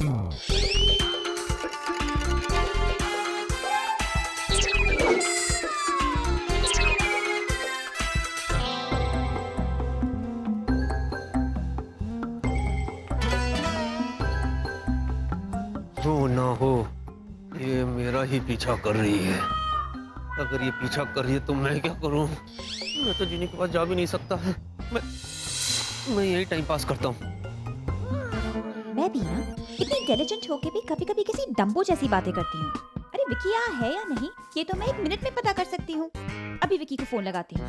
हो ना हो, ये मेरा ही पीछा कर रही है। अगर ये पीछा कर रही है तो मैं क्या करूं? मैं तो जीनी के पास जा भी नहीं सकता। मैं यही टाइम पास करता हूँ। मैं भी ना इतनी इंटेलिजेंट होके भी कभी-कभी किसी डम्बो जैसी बातें करती हूँ। अरे विकी यहाँ है या नहीं, ये तो मैं 1 मिनट में पता कर सकती हूँ। अभी विकी को फोन लगाती हूँ।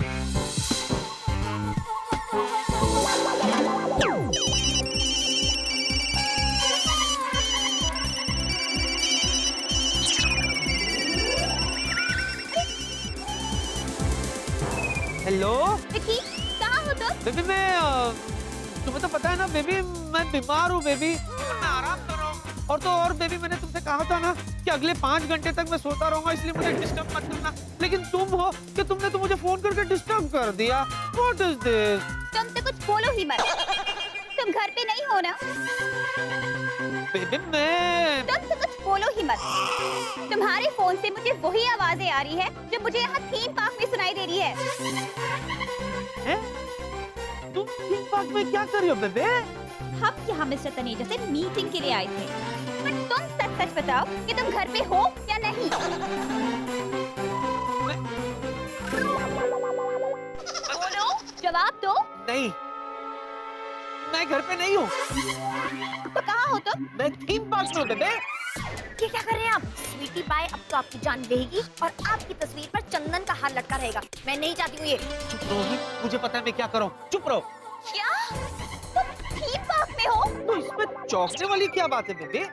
हेलो विकी, कहाँ हो तुम? बेबी, मैं तुम्हें तो पता है ना बेबी, मैं बीमार हूँ बेबी। मैं आराम कर रहा हूँ। और तो और बेबी, मैंने तुमसे कहा था ना कि अगले 5 घंटे तक मैं सोता रहूंगा, इसलिए मुझे डिस्टर्ब मत करना। लेकिन तुम हो कि तुमने तो मुझे फोन करके डिस्टर्ब कर दिया। What is this? तुम तो कुछ बोलो ही मत। तुम घर पे नहीं हो ना? बेबी मैं तुम तो कुछ बोलो ही मत। तुम्हारे फोन से मुझे वही आवाजें आ रही है जो मुझे यहाँ थीम पार्क में सुनाई दे रही है। हैं? तुम थीम पार्क में क्या कर रही हो बेबी? हम यहाँ मिस्टर तनेजा से मीटिंग के लिए आए थे। पर तुम सच सच बताओ कि तुम घर पे हो या नहीं? बोलो, जवाब दो। नहीं, मैं घर पे नहीं हूँ। तो कहाँ हो तुम? मैं थीम पार्क में हूँ बेबी। ये क्या कर रहे हैं आप? स्वीटी पाई अब तो आपकी जान लेगी और आपकी तस्वीर पर चंदन का हार लटका रहेगा। मैं नहीं चाहती हूँ ये। चुप रहो, मुझे पता है मैं क्या कर रहा हूँ। चुप रहो। क्या? तुम थीम पार्क में हो? तो इसमें चौंकने वाली क्या बात है बेबी?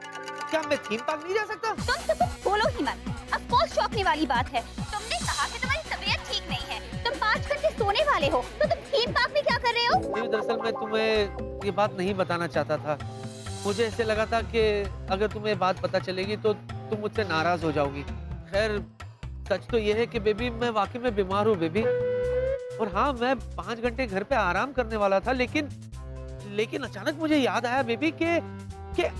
क्या मैं थीम पार्क नहीं जा सकता? तुम तो कुछ बोलो ही मत। अब कोर्स चौंकने वाली बात है। तुमने कहा कि तुम्हारी तबीयत ठीक नहीं है। तुम 5 घंटे सोने वाले हो, तो तुम थीम पार्क में क्या कर रहे हो? बेबी, दरअसल मैं तुम्हें ये बात नहीं बताना चाहता था। मुझे ऐसे लगा था कि अगर तुम्हें बात पता चलेगी तो तुम मुझसे नाराज हो जाओगी। खैर, सच तो ये है कि बेबी मैं वाकई में बीमार हूँ बेबी। और हाँ, मैं 5 घंटे घर पे आराम करने वाला था, लेकिन अचानक मुझे याद आया बेबी कि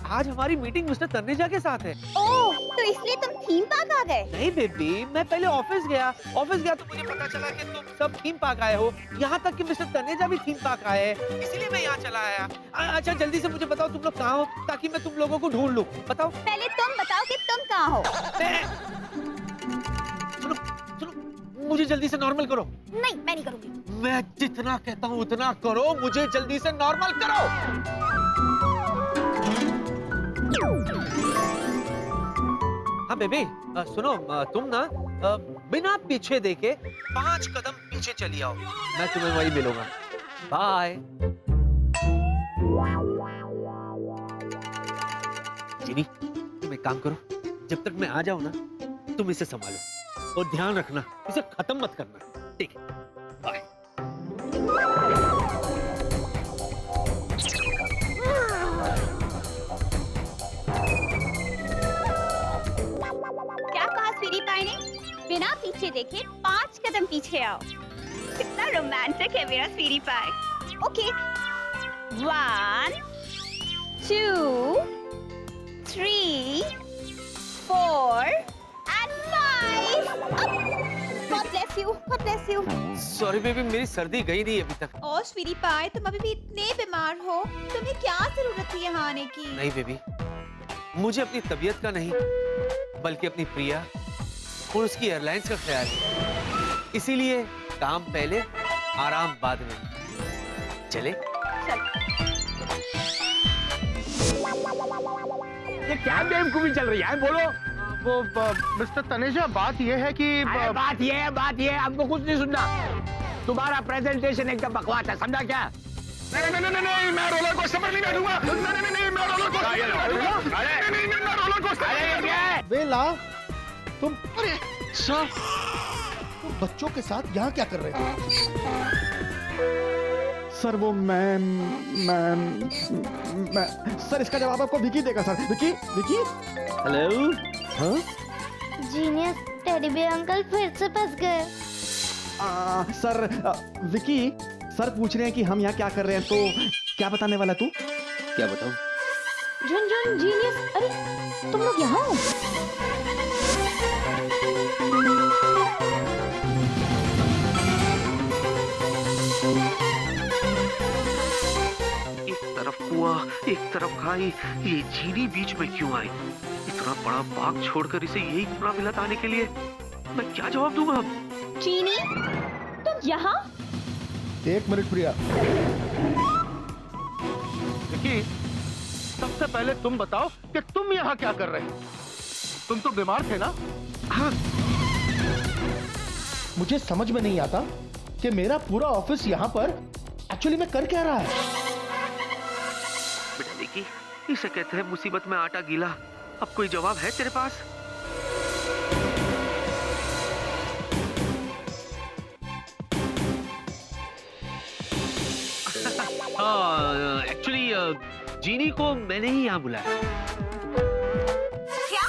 आज हमारी मीटिंग मिस्टर तन्नेजा के साथ है। ओह, तो इसलिए तुम थीम पार्क आ गए? नहीं बेबी, मैं पहले ऑफिस गया तो मुझे पता चला कि तुम सब थीम पार्क आए हो। यहाँ तक कि मिस्टर तन्नेजा भी थीम पार्क आए हैं, इसीलिए मैं यहाँ चला आया। अच्छा, जल्दी से मुझे बताओ तुम लोग कहाँ हो, ताकि मैं तुम लोगों को ढूंढ लूँ। बताओ। पहले तुम बताओ कि तुम कहाँ हो? सुनो सुनो, मुझे जल्दी से नॉर्मल करो। नहीं, मैं नहीं करूंगी। मैं जितना कहता हूँ उतना करो, मुझे जल्दी से नॉर्मल करो। हाँ बेबी, सुनो, तुम ना बिना पीछे देखे 5 कदम पीछे चली आओ। मैं तुम्हें वही मिलूंगा। बाय। जीनी, तुम एक काम करो, जब तक मैं आ जाऊं ना तुम इसे संभालो और ध्यान रखना, इसे खत्म मत करना। ठीक है, बाय। क्या कहा स्वीटी पाई ने? बिना पीछे देखे 5 कदम पीछे आओ। कितना रोमांटिक है मेरा स्वीटी पाई। Okay, 1 2 3 4 and 5। God bless you, God bless you। Sorry baby, मेरी सर्दी गई नहीं अभी तक। और स्वीटी पाई, तुम अभी भी इतने बीमार हो, तुम्हें क्या जरूरत थी यहाँ आने की? नहीं बेबी, मुझे अपनी तबीयत का नहीं बल्कि अपनी प्रिया और उसकी एयरलाइंस का ख्याल है। इसीलिए काम पहले, आराम बाद में। चले? चल। ये क्या बेवकूफी चल रही है? बोलो। वो मिस्टर तनेजा, बात ये है कि बात ये है, हमको कुछ नहीं सुनना। तुम्हारा प्रेजेंटेशन एकदम बकवास है, समझा क्या? नहीं, मैं रोलर कोस्टर पर नहीं बैठूंगा। नहीं, मैं रोलर कोस्टर पर नहीं बैठूंगा। नहीं, मैं रोलर कोस्टर पर नहीं बैठूंगा। बेला, तुम अरे सर, तुम बच्चों के साथ यहाँ क्या कर रहे थे? सर वो मैं सर, इसका जवाब आपको विकी देगा सर। विकी। हेलो। हाँ जीनियस टेडी बेयर अंकल फिर से फंस गए। सर, विकी सर पूछ रहे हैं कि हम यहाँ क्या कर रहे हैं, तो क्या बताने वाला तू? क्या बताऊं? झुनझुन जीनियस, अरे तुम लोग यहाँ हो? एक तरफ कुआं, एक तरफ खाई, ये चीनी बीच में क्यों आई? इतना बड़ा बाग छोड़कर इसे यही कपड़ा मिला था आने के लिए। मैं क्या जवाब दूंगा अब? चीनी, तुम यहाँ? 1 मिनट प्रिया। विकी, सबसे पहले तुम बताओ कि तुम यहाँ क्या कर रहे हो? तुम तो बीमार थे ना? हाँ, मुझे समझ में नहीं आता कि मेरा पूरा ऑफिस यहाँ पर एक्चुअली में कर क्या रहा है। बेटा विकी, इसे कहते हैं मुसीबत में आटा गीला। अब कोई जवाब है तेरे पास? एक्चुअली जीनी को मैंने ही यहाँ बुलाया। क्या?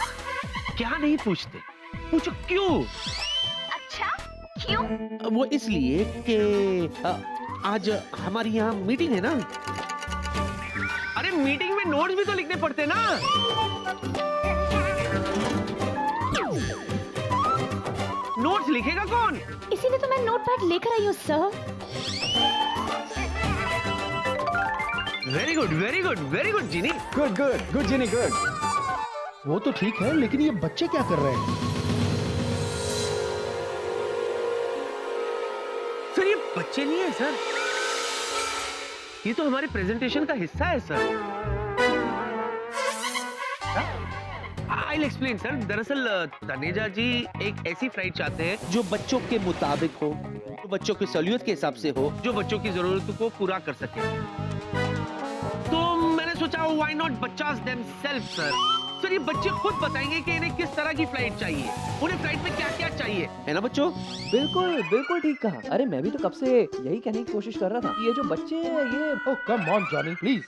क्या नहीं पूछते? पूछो क्यों? अच्छा, क्यों? वो इसलिए कि आज हमारी यहाँ मीटिंग है ना। अरे मीटिंग में नोट्स भी तो लिखने पड़ते ना। नोट्स लिखेगा कौन? इसीलिए तो मैं नोटपैड लेकर आई हूँ sir. Very good, very good, very good Jini. Good good good Jini good. वो तो ठीक है, लेकिन ये बच्चे क्या कर रहे हैं? सर ये बच्चे नहीं है सर, ये तो हमारे प्रेजेंटेशन का हिस्सा है सर। I'll explain sir. दरअसल तनेजा जी एक ऐसी फ्लाइट चाहते हैं जो बच्चों के मुताबिक हो, जो बच्चों की सहूलियत के हिसाब से हो, जो बच्चों की जरूरतों को पूरा कर सके। तो मैंने सोचा व्हाई नॉट बच्चास देमसेल्फ सर। सर ये बच्चे खुद बताएंगे कि इन्हें किस तरह की फ्लाइट चाहिए, उन्हें फ्लाइट में क्या क्या चाहिए, है ना बच्चों? बिल्कुल बिल्कुल ठीक कहा। अरे मैं भी तो कब से यही कहने की कोशिश कर रहा था कि ये जो बच्चे हैं ये ओह कम ऑन जॉनी प्लीज।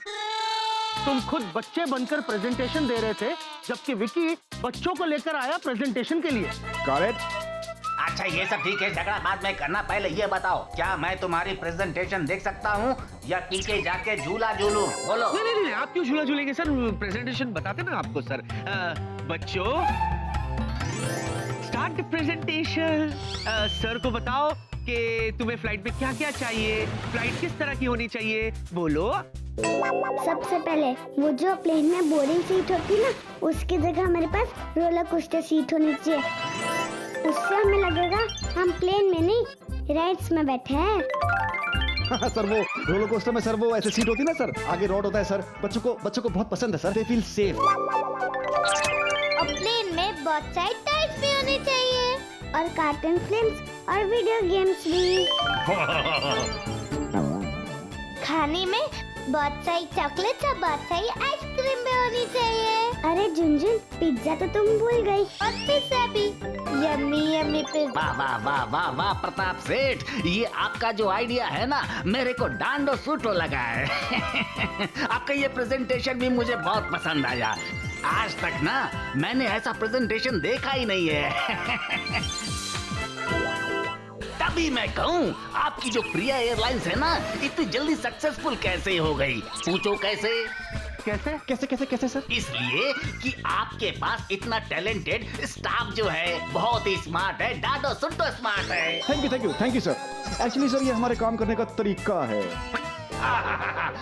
तुम खुद बच्चे बनकर प्रेजेंटेशन दे रहे थे, जबकि विकी बच्चों को लेकर आया प्रेजेंटेशन के लिए। करेक्ट। अच्छा ये सब ठीक है, झगड़ा बाद में करना। पहले ये बताओ, क्या मैं तुम्हारी प्रेजेंटेशन देख सकता हूँ या पीछे जाके झूला झूलूं? बोलो। नहीं नहीं नहीं, आप क्यों झूला झूलेंगे सर? प्रेजेंटेशन बताते ना आपको सर। बच्चों स्टार्ट द प्रेजेंटेशन। सर को बताओ कि तुम्हें फ्लाइट में क्या क्या चाहिए, फ्लाइट किस तरह की होनी चाहिए, बोलो। सबसे पहले वो जो प्लेन में बोरिंग सीट होती ना, उसकी जगह हमारे पास रोलर कोस्टर सीट होनी चाहिए। उससे हमें लगेगा हम प्लेन में नहीं राइड्स में बैठे हैं। हाँ सर, वो रोलर कोस्टर में सर वो ऐसे सीट होती है ना सर, आगे रॉड होता है सर। बच्चों को बहुत पसंद है सर, दे फील सेफ। और प्लेन में बहुत सारे टाइप्स भी होने चाहिए और कार्टून फिल्म्स और वीडियो गेम्स भी। खाने में बहुत सारी चॉकलेट्स और बहुत सारी आइसक्रीम भी होनी चाहिए। अरे झुनझुन, पिज्जा तो तुम भूल गई, और पिज्जा भी। Yummy yummy pizza. वाह वाह वाह वाह वाह प्रताप सेठ, ये आपका जो आइडिया है ना, मेरे को डांडो सूटो लगा है। आपका ये प्रेजेंटेशन भी मुझे बहुत पसंद आया। आज तक ना मैंने ऐसा प्रेजेंटेशन देखा ही नहीं है। तभी मैं कहूँ आपकी जो प्रिया एयरलाइंस है ना, इतनी जल्दी सक्सेसफुल कैसे हो गई? पूछो कैसे? कैसे? कैसे कैसे कैसे सर? इसलिए कि आपके पास इतना टैलेंटेड स्टाफ जो है, बहुत ही स्मार्ट है, डाडो सुट्टो स्मार्ट है। Thank you sir. Actually sir ये हमारे काम करने का तरीका है।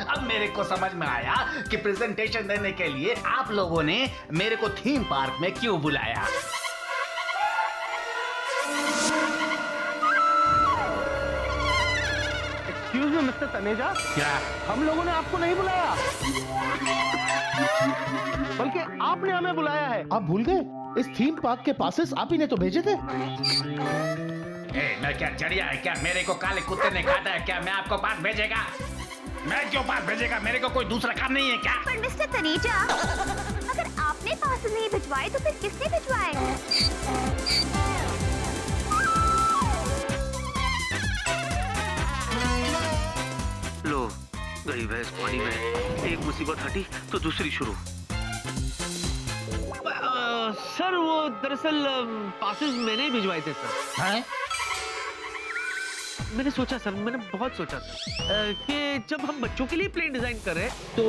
अब मेरे को समझ में आया कि प्रेजेंटेशन देने के लिए आप लोगों ने मेरे को थीम पार्क में क्यों बुलाया। एक्सक्यूज मी मिस्टर तनेजा, क्या हम लोगों ने आपको नहीं बुलाया, बल्कि आपने हमें बुलाया है। आप भूल गए? इस थीम पार्क के पासेस आप ही ने तो भेजे थे। मैं क्या चिड़िया है क्या? मेरे को काले कुत्ते ने काटा है क्या? मैं आपको पास भेजेगा? मैं क्यों पास भेजेगा? मेरे को कोई दूसरा काम नहीं है क्या? पर मिस्टर तनेजा, अगर आपने पास नहीं भिजवाए तो फिर किसने भिजवाए? लो गई भैंस पानी में। एक मुसीबत हटी तो दूसरी शुरू। सर वो दरअसल पासेस मैंने ही भिजवाए थे सर। हैं? मैंने सोचा सर, मैंने बहुत सोचा सर कि जब हम बच्चों के लिए प्लेन डिजाइन कर रहे हैं तो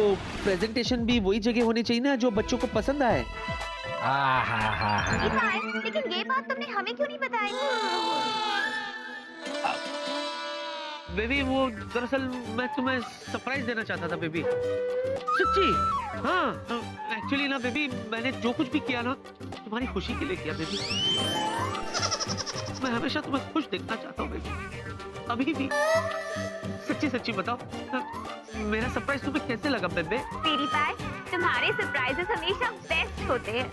प्रेजेंटेशन भी वही जगह होनी चाहिए ना जो बच्चों को पसंद आए। लेकिन ये बात तुमने हमें क्यों नहीं बताई? बेबी वो दरअसल मैं तुम्हें सरप्राइज देना चाहता था बेबी, सच्ची। हाँ एक्चुअली ना बेबी, मैंने जो कुछ भी किया ना तुम्हारी खुशी के लिए किया बेबी। मैं हमेशा तुम्हें खुश देखना चाहता हूँ बेबी, अभी भी। सच्ची सच्ची बताओ, मेरा सरप्राइज तुम्हें कैसे लगा बेबे? स्वीटी पाई, तुम्हारे सरप्राइजेस हमेशा बेस्ट होते हैं।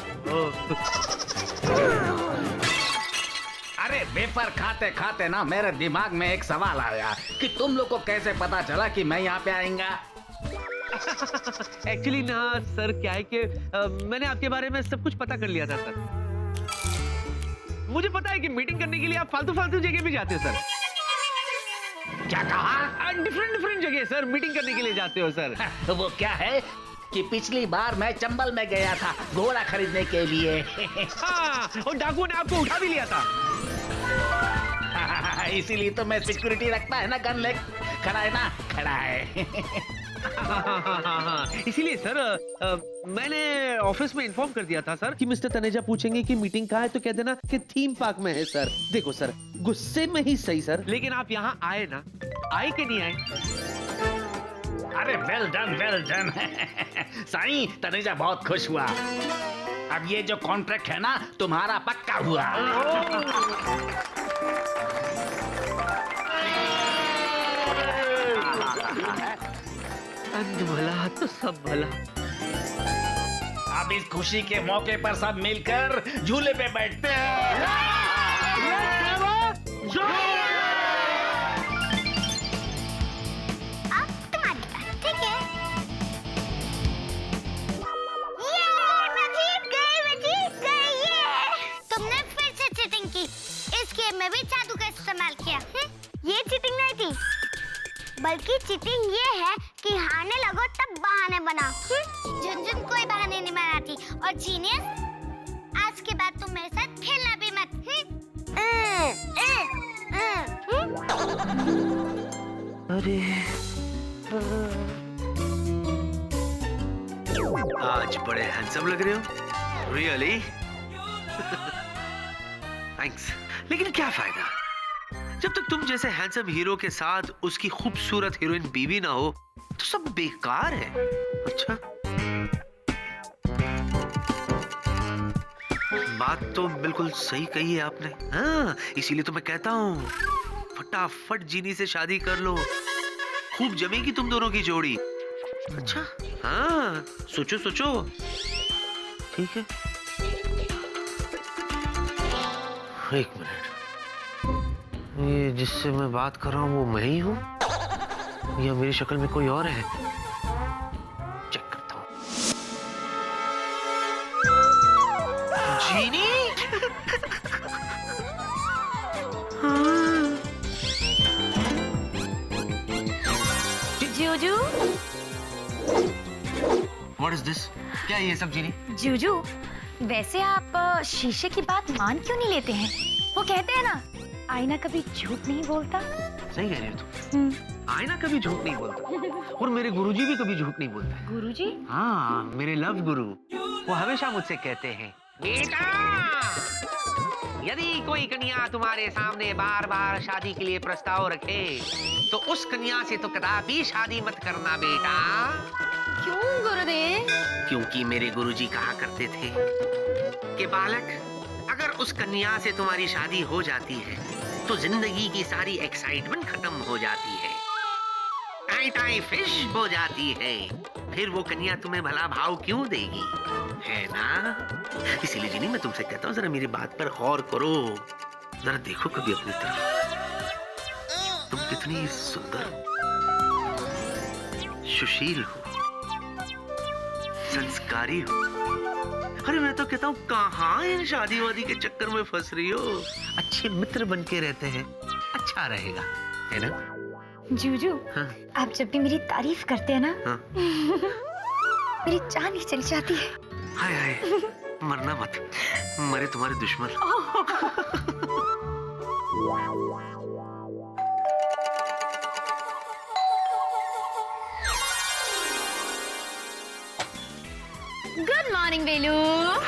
अरे वेफर खाते खाते ना मेरे दिमाग में एक सवाल आया कि तुम लोग को कैसे पता चला कि मैं यहाँ पे आएगा? एक्चुअली ना सर क्या है कि मैंने आपके बारे में सब कुछ पता कर लिया था सर। मुझे पता है कि मीटिंग करने के लिए आप फालतू फालतू जगह भी जाते हो सर। क्या कहा? डिफरेंट डिफरेंट जगह सर मीटिंग करने के लिए जाते हो सर। तो वो क्या है कि पिछली बार मैं चंबल में गया था घोड़ा खरीदने के लिए। हाँ, और डाकू ने आपको उठा भी लिया था। इसीलिए तो मैं सिक्योरिटी रखता है ना, गन ले खड़ा है ना, खड़ा है। इसीलिए सर मैंने ऑफिस में इन्फॉर्म कर दिया था सर कि मिस्टर तनेजा पूछेंगे कि मीटिंग कहाँ है तो कह देना कि थीम पार्क में है सर। देखो सर गुस्से में ही सही सर, लेकिन आप यहाँ आए ना, आए कि नहीं आए? अरे well done well done. Sai Taneja बहुत खुश हुआ। अब ये जो कॉन्ट्रैक्ट है ना तुम्हारा पक्का हुआ। अंध भला तो सब भला। अब इस खुशी के मौके पर सब मिलकर झूले पे बैठते हैं। बल्कि चीटिंग ये है कि हारने लगो तब बहाने बनाओ। झुनझुन कोई बहाने नहीं बनाती। और जीनियस आज के बाद तुम मेरे साथ खेलना भी मत। अरे आज बड़े हैंडसम लग रहे हो। रियली? थैंक्स। लेकिन क्या फायदा जब तक तुम जैसे हैंडसम हीरो के साथ उसकी खूबसूरत हीरोइन बीवी ना हो तो सब बेकार है। अच्छा बात तो बिल्कुल सही कही है आपने। हाँ इसीलिए तो मैं कहता हूँ फटाफट जीनी से शादी कर लो, खूब जमेगी तुम दोनों की जोड़ी। अच्छा हाँ सोचो सोचो। ठीक है एक मिनट, ये जिससे मैं बात कर रहा हूँ वो मैं ही हूँ या मेरी शक्ल में कोई और है? चेक करता हूँ। जीनी? Juju What is this? क्या ये सब जीनी? जूजू, वैसे आप शीशे की बात मान क्यों नहीं लेते हैं? वो कहते हैं ना आईना कभी झूठ नहीं बोलता। सही कह रही हो तुम। आईना कभी झूठ नहीं बोलता और मेरे गुरुजी भी कभी झूठ नहीं बोलते। गुरुजी? हाँ मेरे लव गुरु, वो हमेशा मुझसे कहते हैं बेटा यदि कोई कन्या तुम्हारे सामने बार बार शादी के लिए प्रस्ताव रखे तो उस कन्या से तो कदापि शादी मत करना बेटा। क्यों गुरुदेव? क्योंकि मेरे गुरुजी कहा करते थे कि बालक अगर उस कन्या से तुम्हारी शादी हो जाती है तो जिंदगी की सारी एक्साइटमेंट खत्म हो जाती है, टाई टाई फिश हो जाती है, फिर वो कन्या तुम्हें भला भाव क्यों देगी, है ना? इसीलिए जीनी मैं तुमसे कहता हूँ जरा मेरी बात पर गौर करो, जरा देखो कभी अपनी तरफ। तुम कितनी सुंदर सुशील हो, संस्कारी हो। अरे मैं तो कहता हूँ कहाँ इन शादी वादी के चक्कर में फंस रही हो, अच्छे मित्र बन के रहते हैं, अच्छा रहेगा, है ना? जूजू हाँ? आप जब भी मेरी तारीफ करते हैं ना हाँ? मेरी जान ही चली जाती है। हाय हाय मरना मत, मरे तुम्हारे दुश्मन। गुड मॉर्निंग वेलू।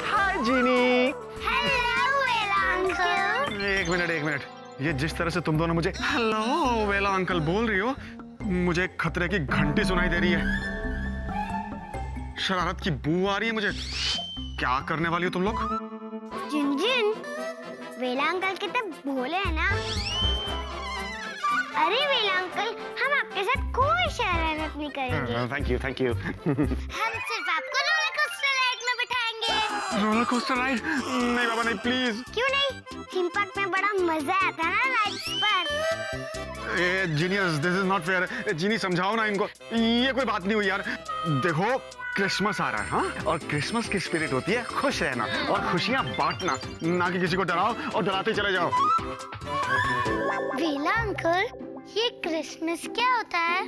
हाय जीनी। हेलो वेला अंकल। एक मिनट, ये जिस तरह से तुम दोनों मुझे हेलो वेला अंकल बोल रही हो, मुझे खतरे की घंटी सुनाई दे रही है। शरारत की बू आ रही है मुझे। क्या करने वाली हो तुम लोग? जिन वेला अंकल कितने भोले हैं ना। अरे वेला अंकल, हम आपके साथ कोई शरारत नहीं करेंगे। Thank you. हम सिर्फ आपको रोलर कोस्टर राइड में बिठाएंगे। Roller coaster ride? नहीं बाबा नहीं, प्लीज। क्यों नहीं? थीम पार्क में बड़ा मजा आता है ना राइड्स पर। Genius, this is not fair. Jini समझाओ ना इनको। ये कोई बात नहीं हुई यार। देखो क्रिसमस आ रहा है, हाँ? और क्रिसमस की स्पिरिट होती है खुश रहना और खुशियां बांटना, ना कि किसी को डराओ और डराते चले जाओ। वेला अंकल, ये क्रिसमस क्या होता है?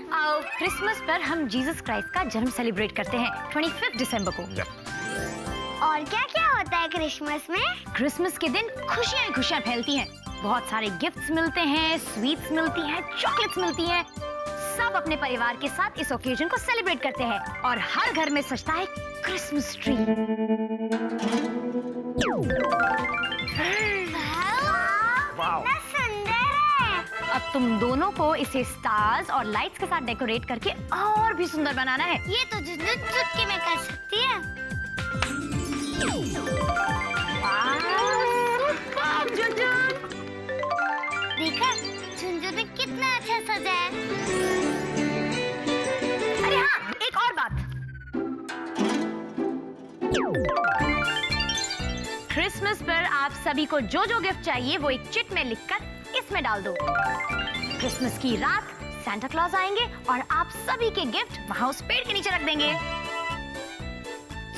क्रिसमस पर हम जीसस क्राइस्ट का जन्म सेलिब्रेट करते हैं 25 दिसंबर को। और क्या क्या होता है क्रिसमस में? क्रिसमस के दिन खुशियां ही खुशियां फैलती हैं। बहुत सारे गिफ्ट्स मिलते हैं, स्वीट्स मिलती हैं, चॉकलेट्स मिलती हैं। सब अपने परिवार के साथ इस ओकेजन को सेलिब्रेट करते हैं और हर घर में सजता है क्रिसमस ट्री। कितना सुंदर है। अब तुम दोनों को इसे स्टार्स और लाइट्स के साथ डेकोरेट करके और भी सुंदर बनाना है। ये तो झुनझुन चुटकी में कर सकती है। देखा झुनझुन ने कितना अच्छा सजा है। अरे हाँ, एक और बात। क्रिसमस पर आप सभी को जो जो गिफ्ट चाहिए वो एक चिट में लिखकर इसमें डाल दो। क्रिसमस की रात सांता क्लॉज आएंगे और आप सभी के गिफ्ट वहाँ उस पेड़ के नीचे रख देंगे।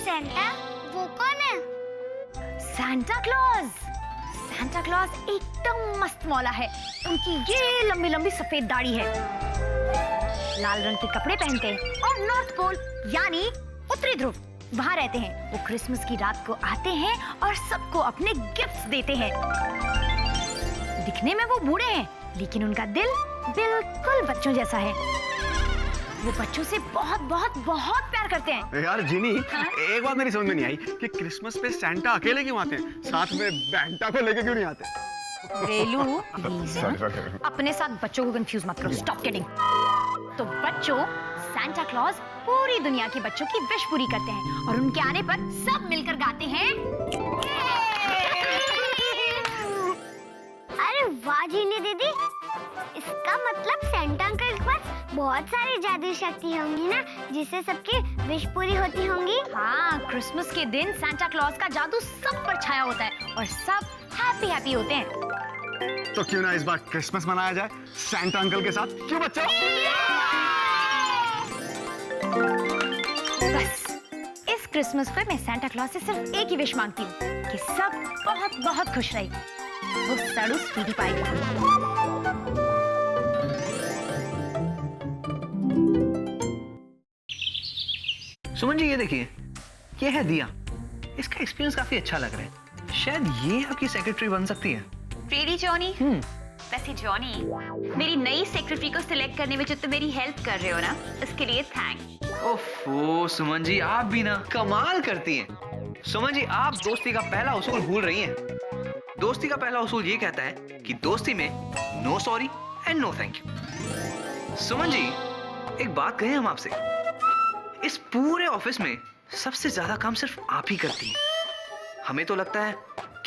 सेंटा, वो कौन है? Santa Claus. सांता क्लॉज एकदम मस्त मौला है। उनकी ये लंबी लंबी सफेद दाढ़ी है, लाल रंग के कपड़े पहनते हैं और नॉर्थ पोल यानी उत्तरी ध्रुव वहाँ रहते हैं। वो क्रिसमस की रात को आते हैं और सबको अपने गिफ्ट्स देते हैं। दिखने में वो बूढ़े हैं लेकिन उनका दिल बिल्कुल बच्चों जैसा है। वो बच्चों से बहुत बहुत बहुत प्यार करते हैं। यार जीनी, एक बात मेरी समझ में नहीं आई कि क्रिसमस पे सैंटा अकेले क्यों आते हैं, साथ में बैंटा को लेके क्यों नहीं आते? रेलू, प्लीज अपने साथ बच्चों को कंफ्यूज मत करो। Stop kidding. तो बच्चों, सांता क्लॉज पूरी दुनिया के बच्चों की विश पूरी करते हैं और उनके आने पर सब मिलकर गाते हैं। अरे वाह जीनी दीदी, इसका मतलब सेंटा अंकल के पास बहुत सारी जादुई शक्ति होंगी ना, जिससे सबकी विश पूरी होती होंगी। हाँ, क्रिसमस के दिन सांता क्लॉज का जादू सब पर छाया होता है और सब हैप्पी हैप्पी होते हैं। तो क्यों ना इस बार क्रिसमस मनाया जाए सैंटा अंकल के साथ, क्यों बच्चों? बस इस क्रिसमस पर मैं सांता क्लॉज से सिर्फ एक ही विश मांगती हूँ कि सब बहुत बहुत खुश रहे। वो साड़ू स्वीटी पाएगी। सुमन जी, ये देखिए, ये है दिया। इसका एक्सपीरियंस काफी अच्छा लग रहा है। शायद ये आपकी सेक्रेटरी बन सकती है। Ready Johnny? वैसे जॉनी, मेरी नई सेक्रेटरी को सिलेक्ट करने में जो तुम मेरी हेल्प कर रहे हो ना, उसके लिए थैंक्स। ओफो सुमन जी, आप भी ना कमाल करती हैं। सुमन जी, आप दोस्ती का पहला उसूल भूल रही हैं। दोस्ती का पहला उसूल ये कहता है कि दोस्ती में no sorry and no thank you. Suman ji, एक बात कहें हम आपसे, इस पूरे ऑफिस में सबसे ज्यादा काम सिर्फ आप ही करती हैं। हमें तो लगता है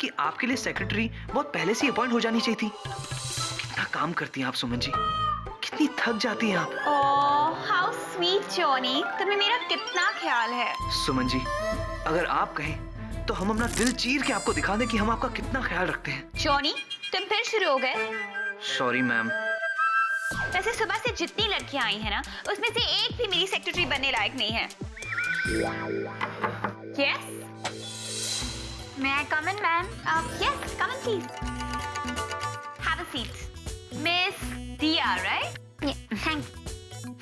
कि आपके लिए सेक्रेटरी बहुत पहले से अपॉइंट हो जानी चाहिए थी। कितना काम करती हैं आप सुमन जी, कितनी थक जाती हैं आप। ओह, हाउ स्वीट जॉनी, तुम्हें मेरा कितना ख्याल है। सुमन जी, अगर आप कहें तो हम अपना दिल चीर के आपको दिखा दें कि हम आपका कितना ख्याल रखते हैं। जॉनी, तुम फिर शुरू हो गए। Sorry ma'am. वैसे सुबह से जितनी लड़कियां आई हैं ना, उसमें से एक भी मेरी सेक्रेटरी बनने लायक नहीं है। Yes? May I come in, ma'am? Yes, come in please. Have a seat. Miss Dia, right? Thank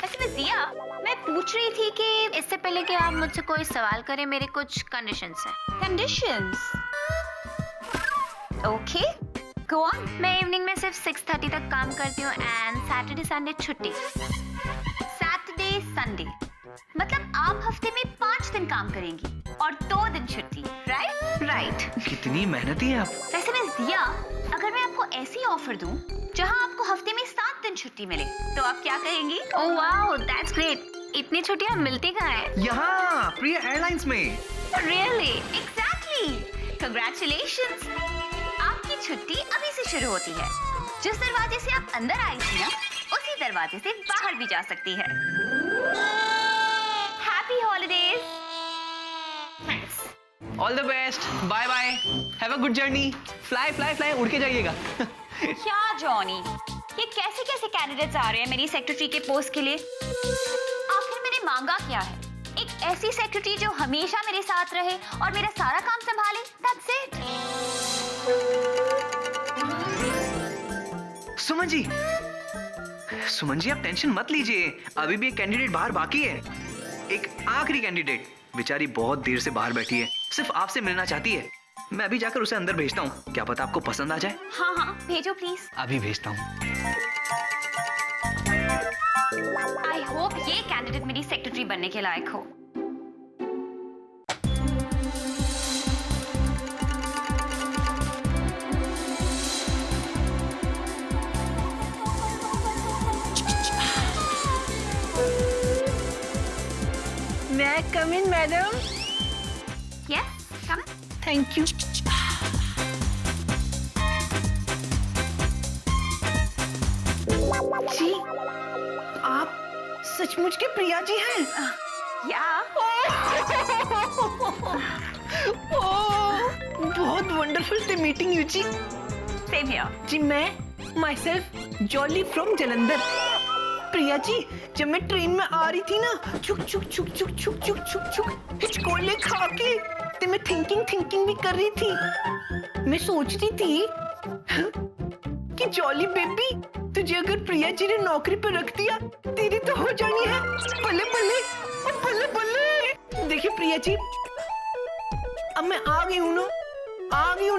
वैसे मिस दिया, मैं पूछ रही थी कि इससे पहले कि आप मुझसे कोई सवाल करें, मेरे कुछ कंडीशंस हैं। conditions. Okay, go on. मैं इवनिंग में सिर्फ 6:30 तक काम करती हूँ एंड सैटरडे संडे छुट्टी। Saturday, Sunday. मतलब आप हफ्ते में 5 दिन काम करेंगी और 2 दिन छुट्टी, राइट? राइट। कितनी मेहनती है आप। वैसे मिस दिया, अगर मैं आपको ऐसी ऑफर दूं जहां आपको हफ्ते में 7 दिन छुट्टी मिले, तो आप क्या कहेंगी? Oh wow, that's great. इतनी छुट्टियां मिलती कहाँ है? यहाँ प्रिया एयरलाइंस में। रियली? एग्जैक्टली। कांग्रेचुलेशंस। आपकी छुट्टी अभी से शुरू होती है। जिस दरवाजे से आप अंदर आई थी ना, उसी दरवाजे से बाहर भी जा सकती है। Happy holidays. Thanks. All the best, bye bye, have a good journey. Fly fly fly, उड़ के जाइएगा। क्या जॉनी, ये कैसे कैसे कैंडिडेट्स आ रहे हैं मेरी सेक्रेटरी के पोस्ट के लिए? आखिर मैंने मांगा क्या है? एक ऐसी सेक्रेटरी जो हमेशा मेरे साथ रहे और मेरा सारा काम संभाले। That's it. सुमन जी, सुमन जी आप टेंशन मत लीजिए, अभी भी एक कैंडिडेट बाहर बाकी है। एक आखिरी कैंडिडेट, बेचारी बहुत देर से बाहर बैठी है, सिर्फ आपसे मिलना चाहती है। मैं अभी जाकर उसे अंदर भेजता हूँ, क्या पता आपको पसंद आ जाए। हाँ हाँ भेजो प्लीज। अभी भेजता हूँ। आई होप ये कैंडिडेट मेरी सेक्रेटरी बनने के लायक हो। मैं come in madam? Yes, come. Thank you. जी, आप सचमुच के प्रिया जी हैं? या बहुत वंडरफुल टू मीटिंग यू जी। Same here. जी मैं myself Jolly from Jalandhar. Priya ji, जब मैं ट्रेन में आ रही थी ना, छुक छुक छुक छुक छुक छुक छुक छुक हिचकोले खा के, तो मैं थिंकिंग भी कर रही थी। मैं सोच रही थी कि जॉली बेबी, तुझे अगर प्रिया जी ने नौकरी पर रख दिया, तेरी तो हो जानी है। बल्ले बल्ले बल्ले बल्ले। देखिए प्रिया जी, अब मैं आ गई हूँ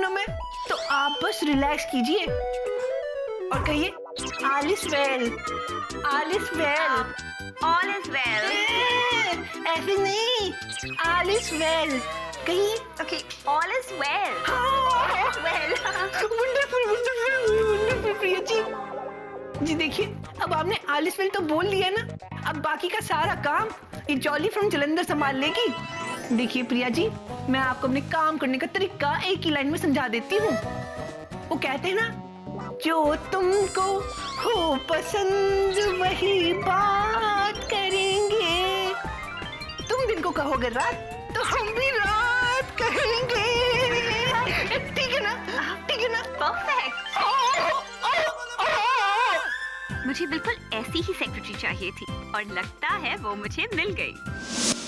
ना मैं, तो आप बस रिलैक्स कीजिए और कहिए all is well, all is well. All is well. ऐसे नहीं, ऑल इज वेल कहिए। Okay, all is well. Well, wonderful wonderful wonderful Priya ji. जी देखिए, अब आपने ऑल इज वेल तो बोल लिया ना, अब बाकी का सारा काम ये जॉली फ्रॉम जलंधर संभाल लेगी। देखिए प्रिया जी, मैं आपको अपने काम करने का तरीका एक ही लाइन में समझा देती हूँ। वो कहते हैं ना, जो तुमको हो पसंद वही बात करेंगे। तुम दिन को कहोगे रात, तो हम भी रात कहेंगे। ठीक है ना? ठीक है ना? परफेक्ट। मुझे बिल्कुल ऐसी ही सेक्रेटरी चाहिए थी और लगता है वो मुझे मिल गई।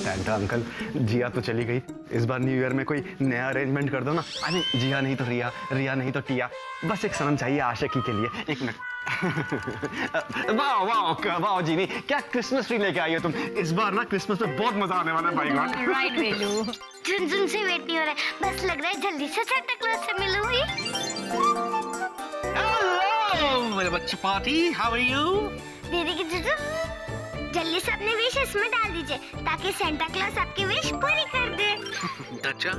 सैंटा अंकल, जिया तो चली गई, इस बार न्यू ईयर में कोई नया अरेंजमेंट कर दो ना। आई मीन जिया नहीं तो रिया, रिया नहीं तो टिया, बस एक सनम चाहिए आशिकी के लिए। एक मिनट। वाह वाह वाह जीनी, क्या क्रिसमस ट्री लेके आई हो तुम। इस बार ना क्रिसमस में बहुत मजा आने वाला है। भाई गॉड, राइट वेलू। झुनझुन से वेट नहीं हो रहा है, बस लग रहा है जल्दी से सेंटा क्लॉज से मिलूंगी। हेलो मेरे बच्चे पार्टी, हाउ आर यू? दीदी की जुजू, जल्दी से अपने विश इसमें डाल दीजिए ताकि सेंटा क्लॉज आपकी विश पूरी कर दे। अच्छा,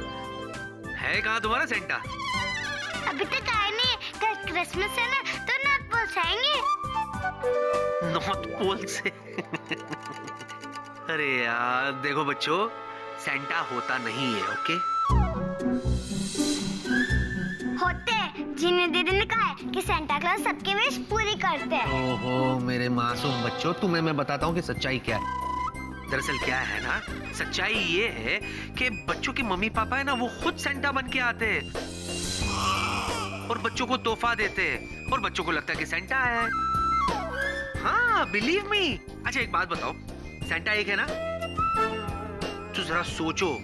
है कहाँ तुम्हारा सेंटा? अभी तक आए नहीं, कल क्रिसमस है ना, तो नॉर्थ पोल से आएंगे। नॉर्थ पोल से? अरे यार देखो बच्चों, सेंटा होता नहीं है, ओके? होते हैं, जीने दीदी ने कहा है कि सेंटा क्लॉज सबकी विश पूरी करते हैं। ओहो मेरे मासूम बच्चों, तुम्हें मैं बताता हूँ कि सच्चाई क्या है। दरअसल क्या है ना, सच्चाई ये है कि बच्चों के मम्मी पापा है ना, वो खुद सेंटा बन के आते हैं और बच्चों को तोहफा देते हैं और बच्चों को लगता है कि सेंटा है। हाँ बिलीव मी। अच्छा एक बात बताओ, सेंटा एक है ना, तो जरा सोचो,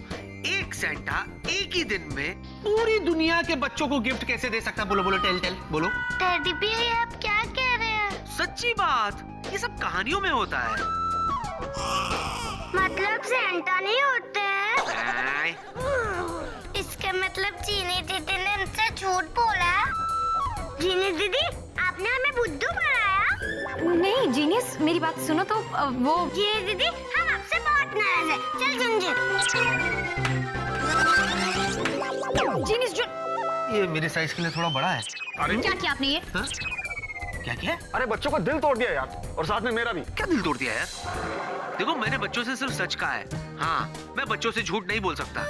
एक सेंटा एक ही दिन में पूरी दुनिया के बच्चों को गिफ्ट कैसे दे सकता? बोलो बोलो, टेल टेल बोलो। टेडी बियर, आप क्या कह रहे हैं? सच्ची बात, ये सब कहानियों में होता है। मतलब सेंटा नहीं होते हैं? आय, इसका मतलब जीनी दीदी ने हमसे झूठ बोला। जीनी दीदी, आपने हमें बुद्धू बनाया। नहीं जीनियस, मेरी बात सुनो तो वो। जीनी दीदी, हम आपसे बहुत नाराज है। चल झुनझुन। जीनिस जो ये मेरे साइज के लिए थोड़ा बड़ा है। अरे क्या किया आपने ये? हाँ? क्या क्या? अरे बच्चों का दिल तोड़ दिया यार, और साथ में मेरा भी। क्या दिल तोड़ दिया यार? देखो मैंने बच्चों से सिर्फ सच कहा है। हाँ, मैं बच्चों से झूठ नहीं बोल सकता।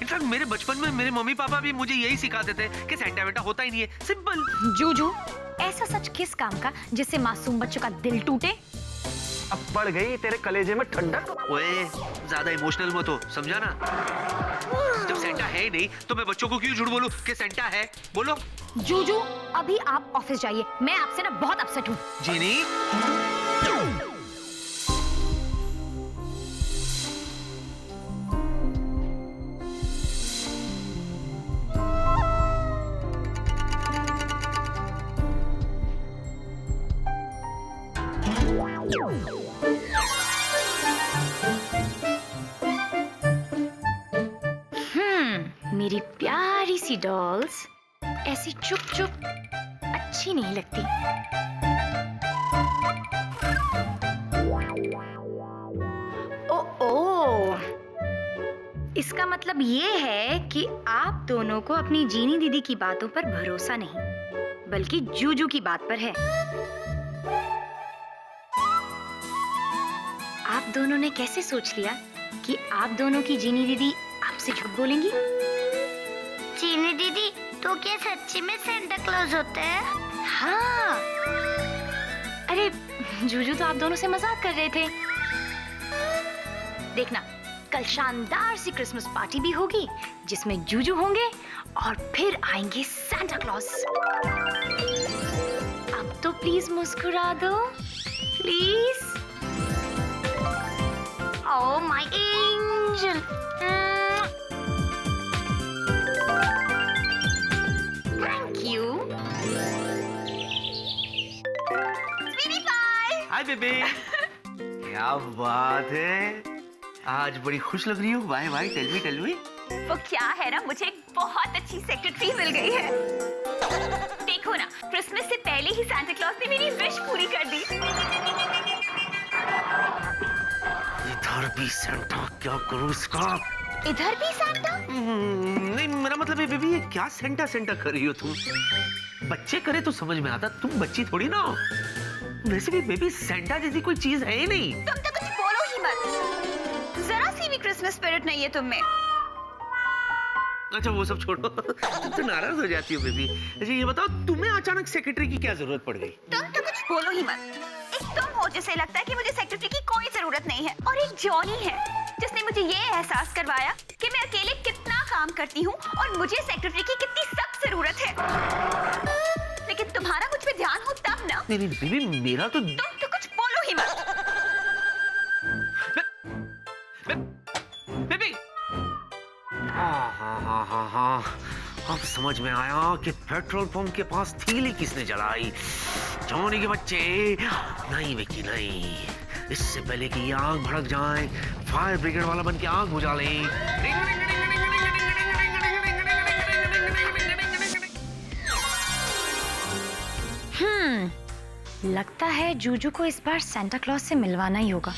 इनफैक्ट मेरे बचपन में मेरे मम्मी पापा भी मुझे यही सिखाते थे कि सेंटा वेंटा होता ही नहीं है, सिंपल। जूजू, ऐसा सच किस काम का जिससे मासूम बच्चों का दिल टूटे? अब पड़ गई तेरे कलेजे में ठंडक। ओए, ज्यादा इमोशनल मत हो, समझा ना? जब सेंटा है ही नहीं तो मैं बच्चों को क्यों झूठ बोलूं कि सेंटा है? बोलो। जूजू, अभी आप ऑफिस जाइए, मैं आपसे ना बहुत अपसेट हूँ। जीनी, मेरी प्यारी सी डॉल्स ऐसी चुप चुप अच्छी नहीं लगती। ओ, इसका मतलब ये है कि आप दोनों को अपनी जीनी दीदी की बातों पर भरोसा नहीं, बल्कि जूजू की बात पर है। आप दोनों ने कैसे सोच लिया कि आप दोनों की जीनी दीदी आपसे झूठ बोलेंगी? चीनी दीदी, तो क्या सच्ची में सेंटा क्लॉज होता है? हाँ। अरे जूजू तो आप दोनों से मजाक कर रहे थे। देखना, कल शानदार सी क्रिसमस पार्टी भी होगी जिसमें जूजू होंगे और फिर आएंगे सांता क्लॉज। अब तो प्लीज मुस्कुरा दो, please. Oh my angel. Thank you. Hi baby. क्या बात है, आज बड़ी खुश लग रही हो। Why why, tell me. वो क्या है ना, मुझे एक बहुत अच्छी सेक्रेटरी मिल गई है। देखो ना, क्रिसमस से पहले ही सांता क्लॉज ने मेरी विश पूरी कर दी। इधर भी सेंटा, क्या करूं इसका? इधर भी सांता? नहीं, मेरा मतलब है बेबी, ये क्या सेंटा कर रही हो तुम? बच्चे करे तो समझ में आता, तुम बच्ची थोड़ी ना हो। वैसे भी बेबी, सेंटा जैसी कोई चीज है ही नहीं। तुम तो कुछ बोलो ही मत। जरा सी भी क्रिसमस स्पिरिट नहीं है तुम में। अच्छा वो सब छोड़ो, तुम तो नाराज हो जाती हो बेबी। अच्छा ये बताओ, तुम्हें अचानक सेक्रेटरी की क्या जरूरत पड़ गई? तुम तो कुछ बोलो ही मत। एक तुम हो जिसे लगता है कि मुझे सेक्रेटरी की कोई जरूरत नहीं है, और एक जॉनी है जिसने मुझे ये एहसास करवाया कि मैं अकेले कितना काम करती हूँ और मुझे सेक्रेटरी की कितनी सख्त जरूरत है। लेकिन तुम्हारा मुझ पे ध्यान हो तब ना। नहीं बेबी, मेरा तो तुम तो कुछ बोलो ही मत। बेबी, हाँ, अब समझ में आया कि पेट्रोल पंप के पास थैली किसने जलाई। जॉनी के बच्चे। नहीं विकी नहीं, इससे पहले कि ये आग भड़क जाए, फायर ब्रिगेड वाला बन के आग बुझा ले। लगता है जूजू को इस बार सांता क्लॉज से मिलवाना ही होगा।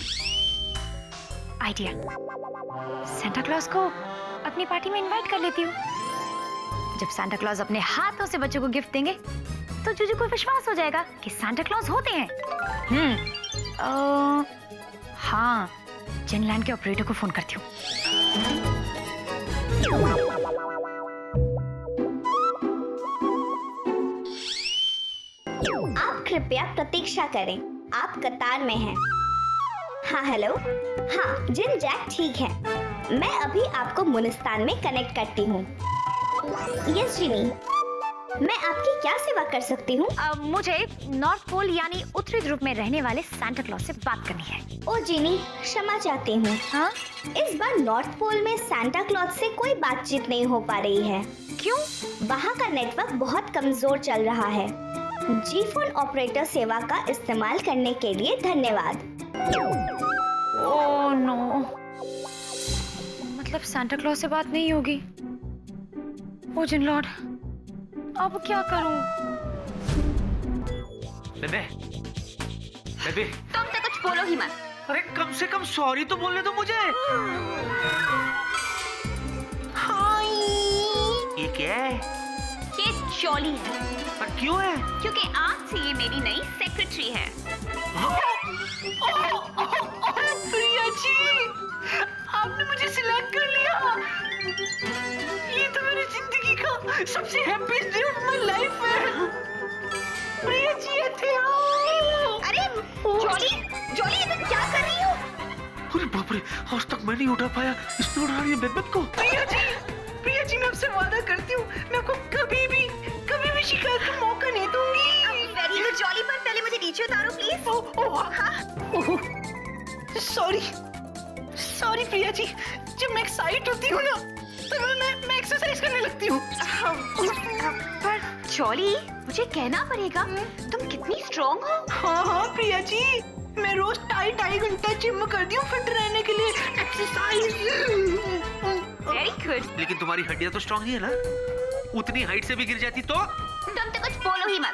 आइडिया, सांता क्लॉज को अपनी पार्टी में इनवाइट कर लेती हूँ। जब सांता क्लॉज अपने हाथों से बच्चों को गिफ्ट देंगे तो जूजू को विश्वास हो जाएगा कि सांता क्लॉज होते हैं। हाँ, जिनलैंड के ऑपरेटर को फोन करती हूँ। आप कृपया प्रतीक्षा करें, आप कतार में हैं। हाँ हेलो, हाँ जिन जैक ठीक है, मैं अभी आपको मुनिस्तान में कनेक्ट करती हूँ। यस जिनी, मैं आपकी क्या सेवा कर सकती हूँ? मुझे नॉर्थ पोल यानी उत्तरी ध्रुव में रहने वाले सांता क्लॉज से बात करनी है। ओ जिनी, क्षमा चाहती हूँ। हाँ? इस बार नॉर्थ पोल में सांता क्लॉज से कोई बातचीत नहीं हो पा रही है। क्यों? वहाँ का नेटवर्क बहुत कमजोर चल रहा है। जी फोन ऑपरेटर सेवा का इस्तेमाल करने के लिए धन्यवाद। ओह नो, मतलब सांता क्लॉज से बात नहीं होगी। ओ जिन लॉर्ड, अब क्या करूं? बेबे, तुम तो कुछ बोलो ही मत। अरे कम से कम सॉरी तो बोलने दो मुझे। हाय। ये क्या है? ये जॉली है पर क्यों है? क्योंकि आज से ये मेरी नई सेक्रेटरी है। प्रिया जी, आपने मुझे सिलेक्ट कर लिया। ये तो मेरी जिंदगी का सबसे happiest day of my life है। प्रिया जी थे आओ। अरे जॉली, जॉली ये तुम क्या कर रही हो? अरे बाप रे, आज तक मैं नहीं उठा पाया, इसने उठा रही है बेबत को। प्रिया जी, मैं आपसे वादा करती हूँ, मैं आपको कभी भी शिकायत का मौका नहीं दूंगी। वेरी गुड जॉली, पर पहले मुझे नीचे उतारो प्लीज। सॉरी प्रिया जी, जब मैं एक्साइट होती हूँ ना तो मैं एक्सरसाइज करने लगती हूँ। पर जॉली, मुझे कहना पड़ेगा तुम कितनी स्ट्रॉन्ग हो। हाँ प्रिया जी, मैं रोज ढाई घंटा जिम करती हूँ फिट रहने के लिए, एक्सरसाइज। Very good. लेकिन तुम्हारी हड्डियां तो स्ट्रांग नहीं है ना? उतनी हाइट से भी गिर जाती तो? तुम तो कुछ बोलो ही मत।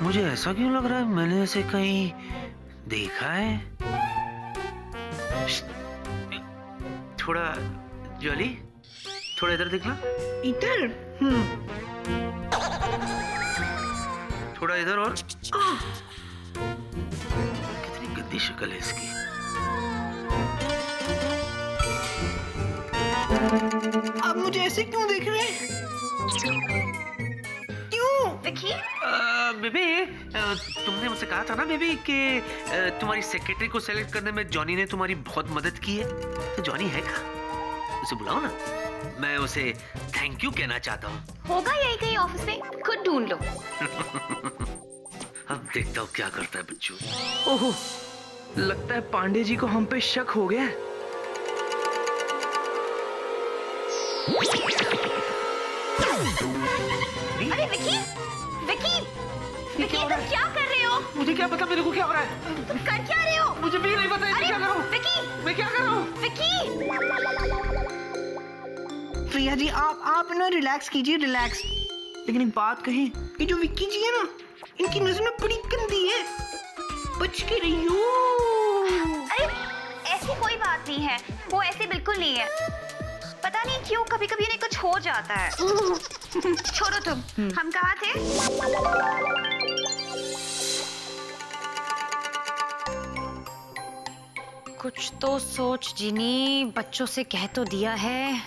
मुझे ऐसा क्यों लग रहा है मैंने ऐसे कहीं देखा है? थोड़ा जॉली, थोड़ा इधर दिखला। इधर? थोड़ा इधर और। कितनी गंदी शक्ल है इसकी। आप मुझे ऐसे क्यों देख रहे हैं? क्यों? विकी, बेबी, तुमने मुझसे कहा था ना बेबी कि तुम्हारी सेक्रेटरी को सेलेक्ट करने में जॉनी ने तुम्हारी बहुत मदद की है। तो जॉनी है कहाँ? उसे बुलाओ ना, मैं उसे थैंक यू कहना चाहता हूँ। होगा यही कहीं ऑफिस में, खुद ढूंढ लो। अब देखता हूँ क्या करता है बच्चों। ओह, लगता है पांडे जी को हम पे शक हो गया है। अरे विकी, विकी, विकी तुम क्या कर रहे हो? मुझे क्या पता मेरे को क्या हो रहा है? तुम कर क्या रहे हो? मुझे भी नहीं पता। अरे क्या कर रहा हूँ विकी, मैं? क्या कर रहा हूँ? विकी। प्रिया जी, आप ना रिलैक्स कीजिए, रिलैक्स। लेकिन एक बात कहें, ये जो विक्की जी है ना, इनकी नजर में बड़ी गंदी है, बच के रहियो। अरे ऐसी कोई बात नहीं है, वो ऐसी बिल्कुल नहीं है। पता नहीं क्यों कभी कभी उन्हें कुछ हो जाता है। छोड़ो तुम, हम कहाँ थे? कुछ तो सोच जिनी, बच्चों से कह तो दिया है,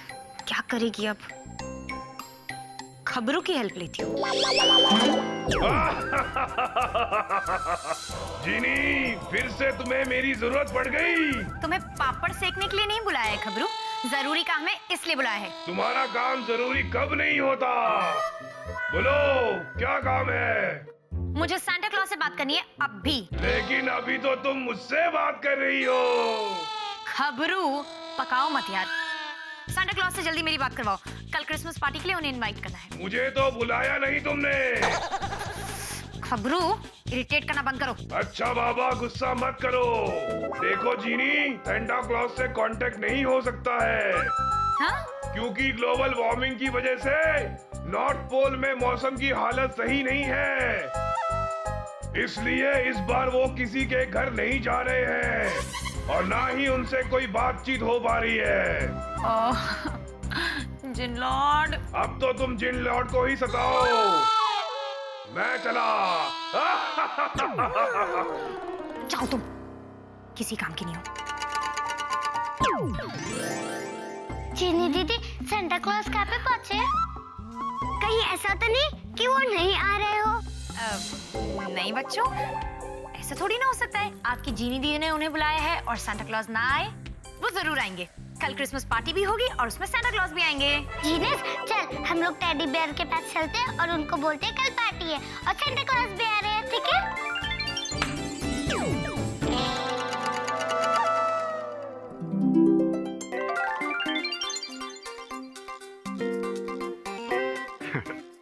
क्या करेगी अब? खबरों की हेल्प लेती हूँ। जिनी, फिर से तुम्हें मेरी जरूरत पड़ गई। तुम्हें पापड़ सेकने के लिए नहीं बुलाया है खबरू, जरूरी काम है इसलिए बुलाया है। तुम्हारा काम जरूरी कब नहीं होता? बोलो क्या काम है? मुझे सांता क्लॉज से बात करनी है अभी। लेकिन अभी तो तुम मुझसे बात कर रही हो। खबरू पकाओ मत यार, सांता क्लॉज से जल्दी मेरी बात करवाओ। कल क्रिसमस पार्टी के लिए उन्हें इनवाइट करना है। मुझे तो बुलाया नहीं तुमने। खबरू इरिटेट करना बंद करो। अच्छा बाबा, गुस्सा मत करो। देखो जीनी, सेंटा क्लॉज से कांटेक्ट नहीं हो सकता है। हाँ? क्योंकि ग्लोबल वार्मिंग की वजह से नॉर्थ पोल में मौसम की हालत सही नहीं है, इसलिए इस बार वो किसी के घर नहीं जा रहे हैं और ना ही उनसे कोई बातचीत हो पा रही है। जिन लॉर्ड, अब तो तुम जिन लॉर्ड को ही सताओ। मैं चला। जाओ तुम, किसी काम की नहीं हो। चीनी दीदी, सेंटा क्लॉज कहाँ पे पहुँचे? कहीं ऐसा तो नहीं कि वो नहीं आ रहे हो? नहीं बच्चों, ऐसा थोड़ी ना हो सकता है। आपकी जीनी दीदी ने उन्हें बुलाया है और सांता क्लॉज ना आए। वो जरूर आएंगे। कल क्रिसमस पार्टी भी होगी और उसमें सांता क्लॉज भी आएंगे। जीनस, चल हम लोग टेडी बेयर के पास चलते हैं और उनको बोलते हैं कल पार्टी है और सेंटा क्लॉज भी आ रहे हैं, ठीक है?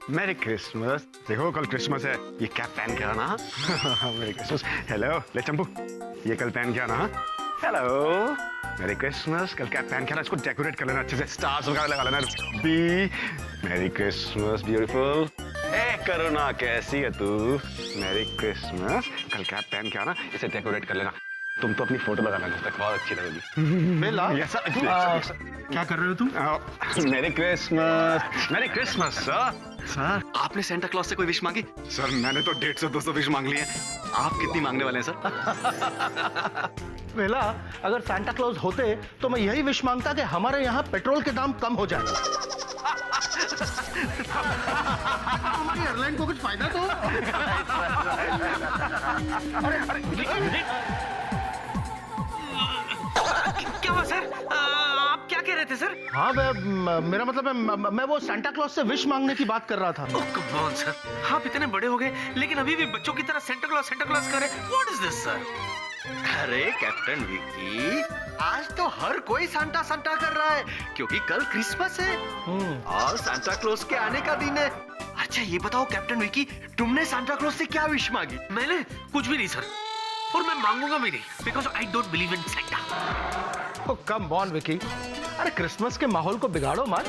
मेरी क्रिसमस। देखो कल क्रिसमस है, ये कैप पहन के आना। मेरी क्रिसमस। हेलो ले चंपू, ये कल पहन के आना। हेलो मेरी क्रिसमस। कल कैप पहन के आना, इसको डेकोरेट कर लेना अच्छे से, स्टार्स वगैरह लगा लेना। बी मेरी क्रिसमस ब्यूटीफुल। करुणा कैसी है तू? Merry Christmas. कल कैप पहन के आना, इसे डेकोरेट कर लेना। तुम तो अपनी फोटो लगाना, जब तक बहुत अच्छी लगेगी। बेला क्या कर रहे हो तुम? Merry Christmas, merry Christmas sir. Sir आपने सेंटा क्लॉज से कोई विश मांगी? सर मैंने तो 150-200 विश मांग ली है। आप कितनी मांगने वाले हैं सर? बेला, अगर सांता क्लॉज होते तो मैं यही विश मांगता कि हमारे यहाँ पेट्रोल के दाम कम हो जाए। हमारी एयरलाइन को कुछ फायदा तो। क्या हुआ सर? आप क्या कह रहे थे सर? हाँ मेरा मतलब है मैं वो सांता क्लॉज से विश मांगने की बात कर रहा था। कम ऑन सर, आप इतने बड़े हो गए लेकिन अभी भी बच्चों की तरह सेंटा क्लॉज कर रहे हैं। What is this sir? अरे कैप्टन विकी, आज तो हर कोई सांता कर रहा है क्योंकि कल क्रिसमस है और सांता क्लॉज के आने का दिन है। अच्छा ये बताओ कैप्टन विकी, तुमने सांता क्लॉज से क्या विश मांगी? मैंने कुछ भी नहीं सर, और मैं मांगूंगा भी नहीं, because I don't believe in Santa. Oh come on Vicky, अरे क्रिसमस के माहौल को बिगाड़ो मत।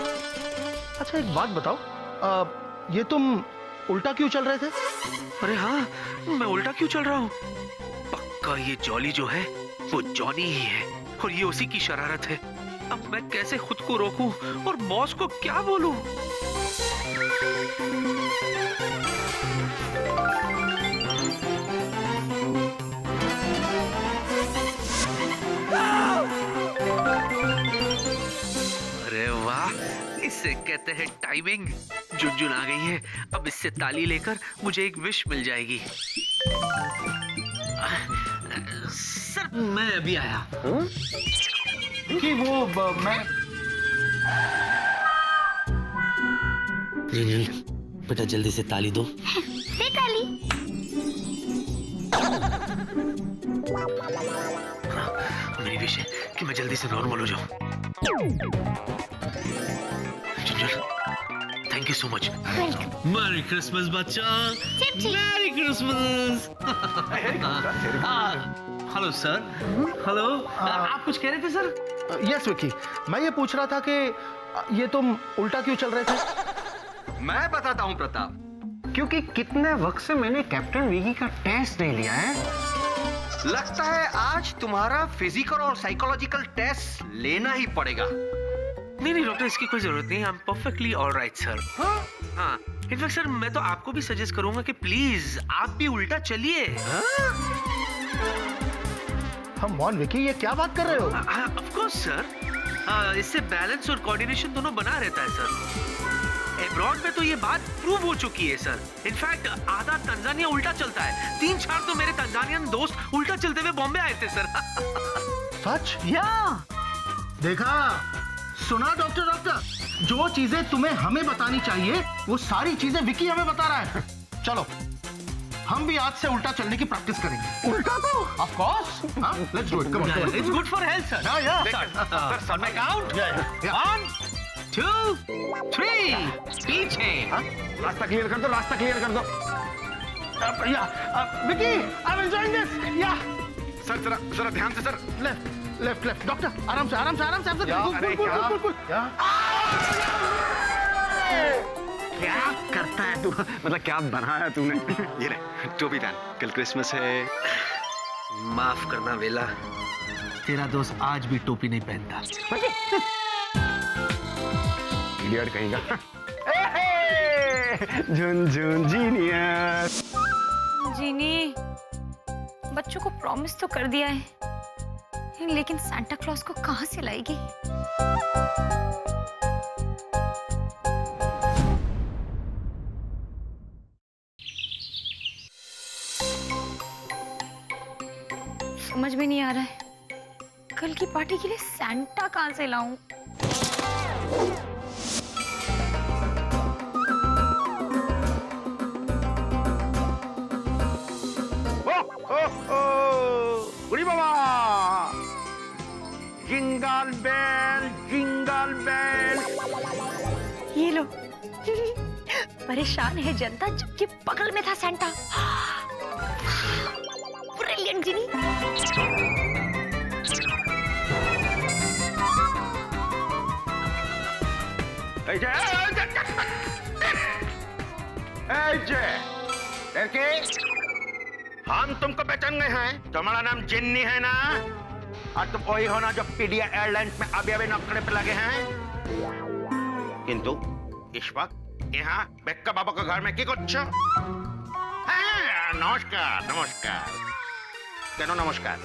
अच्छा एक बात बताओ, ये तुम उल्टा क्यों चल रहे थे? अरे हाँ, मैं उल्टा क्यों चल रहा हूँ? पक्का ये जॉली जो है वो जॉनी ही है और ये उसी की शरारत है। अब मैं कैसे खुद को रोकूं और बॉस को क्या बोलूं? अरे वाह, इसे कहते हैं टाइमिंग। झुनझुन आ गई है, अब इससे ताली लेकर मुझे एक विश मिल जाएगी। सर मैं अभी आया। कि वो मैं बेटा जल्दी से ताली दो। दे ताली। मेरी विश है कि मैं जल्दी से नॉर्मल हो जाऊं। Thank you so much. Merry Christmas बच्चा। Merry Christmas. Hello sir. Hello, आप कुछ कह रहे थे सर? यस विकी, मैं ये पूछ रहा था कि ये तुम उल्टा क्यों चल रहे थे? मैं बताता हूँ प्रताप, क्योंकि कितने वक्त से मैंने कैप्टन विकी का टेस्ट नहीं लिया है। लगता है आज तुम्हारा फिजिकल और साइकोलॉजिकल टेस्ट लेना ही पड़ेगा। नहीं डॉक्टर, इसकी कोई जरूरत नहीं, I am perfectly alright sir. हाँ, इनफैक्ट सर मैं तो आपको भी सजेस्ट करूंगा कि प्लीज आप भी उल्टा चलिए। हम ऑन विकी, ये क्या बात कर रहे हो? ऑफ कोर्स सर, इससे बैलेंस और कोऑर्डिनेशन दोनों बना रहता है सर। एब्रॉड में तो ये बात प्रूव हो चुकी है सर। इनफैक्ट आधा तंजानिया उल्टा चलता है। 3-4 तो मेरे तंजानियन दोस्त उल्टा चलते हुए बॉम्बे आए थे सर। सच? या देखा, सुना डॉक्टर, जो चीजें तुम्हें हमें बतानी चाहिए वो सारी चीजें विकी हमें बता रहा है। चलो हम भी आज से उल्टा चलने की प्रैक्टिस करेंगे। उल्टा तो of course, let's do it, come on. It's good for health sir. या सर मैं काउंट 1 2 3 पीछे। रास्ता क्लियर कर दो, रास्ता क्लियर कर दो। Vicky, I am enjoying this. या सर जरा ध्यान से सर। लेफ्ट डॉक्टर, आराम से क्या करता है तू? मतलब क्या बनाया तूने? ये ले टोपी पहन, कल क्रिसमस है। माफ करना वेला, तेरा दोस्त आज भी टोपी नहीं पहनता। इडियट कहेगा। झुनझुन जीनियस। जीनी, बच्चों को प्रॉमिस तो कर दिया है, लेकिन सांता क्लॉज को कहां से लाएगी? समझ में नहीं आ रहा है, कल की पार्टी के लिए सांता कहां से लाऊं? बुरी बाबा, जिंगल बेल। ये लो। परेशान है जनता, जबकि बगल में था सांता। ब्रिलियंट जिनी। लड़के, हम तुमको पहचान गए हैं। तुम्हारा नाम जिन्नी है ना? और तुम वही हो ना जो पीडिया एयरलाइंस में अभी अभी नौकरी पे लगे हैं? किंतु इस वक्त यहाँ बेक्का बाबा के घर में की कुछ? नमस्कार नमस्कार। क्या नमस्कार?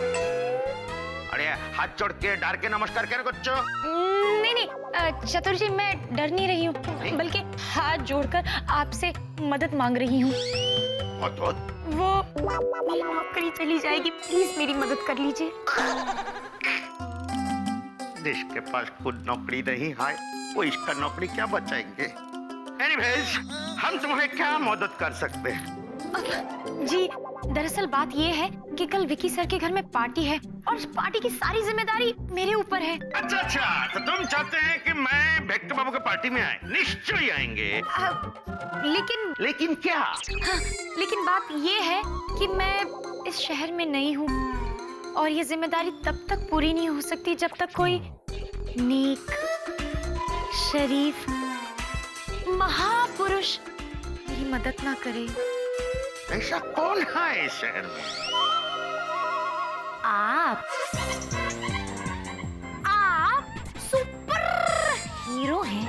अरे हाथ जोड़ के डर के नमस्कार क्या कुछ? नहीं चतुर जी, मैं डर नहीं रही हूँ, बल्कि हाथ जोड़कर आपसे मदद मांग रही हूँ। वो मेरी नौकरी चली जाएगी, प्लीज मेरी मदद कर लीजिए। जिसके पास खुद नौकरी नहीं है वो इसका नौकरी क्या बचाएंगे? एनीवेज, हम तुम्हें क्या मदद कर सकते हैं? जी, दरअसल बात ये है कि कल विकी सर के घर में पार्टी है और उस पार्टी की सारी जिम्मेदारी मेरे ऊपर है। अच्छा, तो तुम चाहते हैं कि मैं बेक्का बाबू की पार्टी में आए? निश्चय आएंगे। लेकिन क्या? लेकिन बात ये है कि मैं इस शहर में नई हूँ और ये जिम्मेदारी तब तक पूरी नहीं हो सकती जब तक कोई नेक, शरीफ, महापुरुष मेरी मदद ना करे। ऐसा कौन है इस शहर में? आप सुपर हीरो हैं।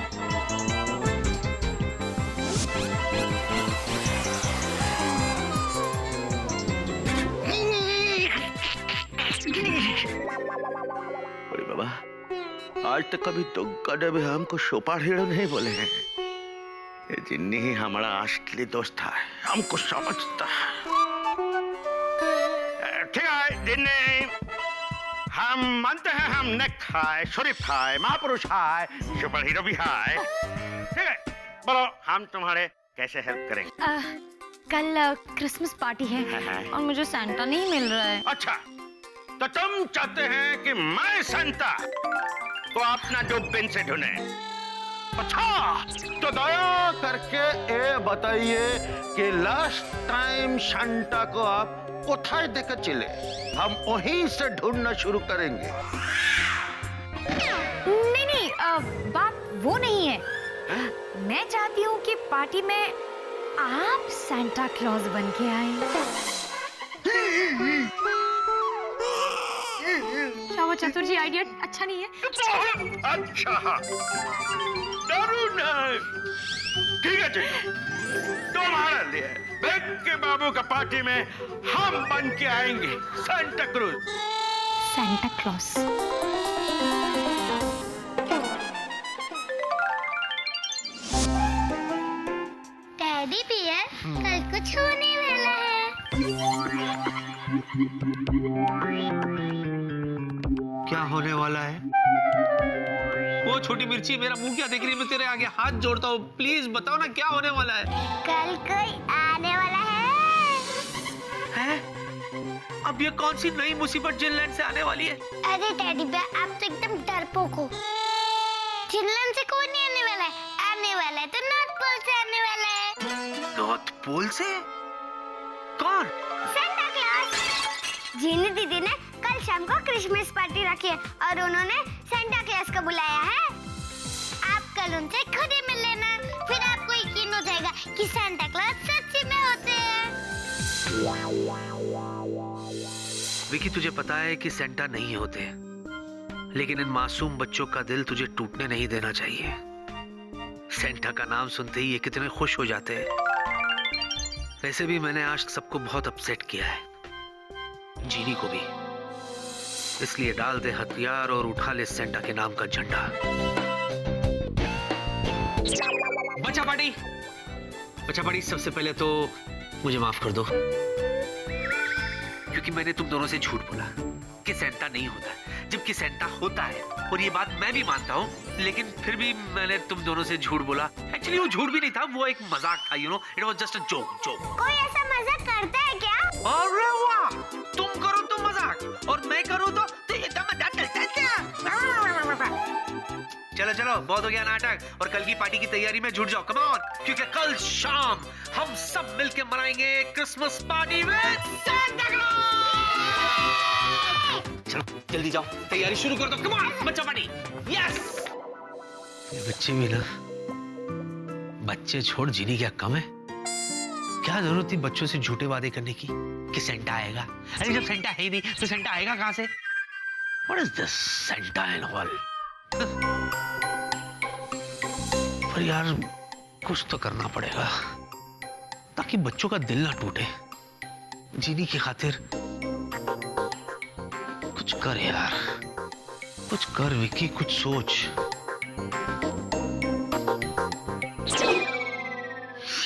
अरे बाबा, आज तक कभी तो गधे भी हमको सुपर हीरो नहीं बोले हैं। ये जिन्नी ही हमारा असली दोस्त है, हमको समझता है। ठीक है जिन्नी, हम मानते हैं हम नेक है, शरीफ है, महापुरुष है, सुपर हीरो भी है। ठीक है, बोलो हम तुम्हारे कैसे हेल्प करेंगे? कल क्रिसमस पार्टी है और मुझे सैंटा नहीं मिल रहा है। अच्छा, तो तुम चाहते हैं कि मैं सैंटा को अपना डोबबिन से ढूंढे? अच्छा, तो दया करके ये बताइए कि लास्ट टाइम सैंटा को आप कोठाय देकर चले, हम वहीं से ढूंढना शुरू करेंगे। नहीं, बात वो नहीं है। मैं चाहती हूँ कि पार्टी में आप सैंटा क्लॉज बन के आए। क्या वो चतुर जी आइडिया अच्छा नहीं है? अच्छा, जरूर नहीं। ठीक है जी, तुम्हारे लिए बेक्के बाबू का पार्टी में हम बन के आएंगे Santa cruise. Santa clause. Teddy bear, कल कुछ होने वाला है। क्या होने वाला है? वो छोटी मिर्ची, मेरा मुंह क्या देख रही है? मैं तेरे आगे हाथ जोड़ता हूँ, प्लीज बताओ ना क्या होने वाला है? कल कोई आने वाला है। हैं? अब ये कौन सी नई मुसीबत जिनलैंड से आने वाली है? अरे टेडी बियर, आप तो एकदम डरपोक हो। जिनलैंड से कोई नहीं आने वाला है, आने वाला है तो नॉर्थ पोल से आने वाला है। नॉर्थ पोल से? कौन? Santa clause. जीनी दीदी ने कल शाम को क्रिसमस पार्टी रखी है और उन्होंने सैंटा क्लॉज को बुलाया है। आप कल उनसे खुद ही मिल लेना, फिर आपको यकीन हो जाएगा कि सैंटा क्लॉज सच्ची में होते हैं। विकी, तुझे पता है कि सेंटा नहीं होते, लेकिन इन मासूम बच्चों का दिल तुझे टूटने नहीं देना चाहिए। सेंटा का नाम सुनते ही ये कितने खुश हो जाते हैं। वैसे भी मैंने आज सबको बहुत अपसेट किया है, जीनी को भी। इसलिए डाल दे हथियार और उठा ले सेंटा के नाम का झंडा। बच्चा पार्टी, सबसे पहले तो मुझे माफ कर दो, क्योंकि मैंने तुम दोनों से झूठ बोला कि सेंटा नहीं होता, जबकि सेंटा होता है। और ये बात मैं भी मानता हूँ, लेकिन फिर भी मैंने तुम दोनों से झूठ बोला। एक्चुअली वो झूठ भी नहीं था, वो एक मजाक था, you know, it was just a joke. कोई ऐसा मजाक करता है क्या? अरे वाह, तुम करो तो मजाक और मैं करूँ तो एकदम मजाक चलता है क्या? चलो बहुत हो गया नाटक, और कल की पार्टी की तैयारी में जुट जाओ, कम ऑन, क्योंकि कल शाम हम सब मिलके मनाएंगे Christmas party with Santa clause. चलो जल्दी जाओ, तैयारी शुरू कर दो, कम ऑन बच्चा पार्टी। यस, ये बच्चे भी ना, बच्चे छोड़ जीनी क्या कम है? क्या जरूरत थी बच्चों से झूठे वादे करने की कि सेंटा आएगा? अरे जब सेंटा है ही नहीं तो सेंटा आएगा कहां से? What is this Santa and all? पर यार कुछ तो करना पड़ेगा ताकि बच्चों का दिल ना टूटे। जीनी की खातिर कुछ कर यार, कुछ कर विक्की, कुछ सोच।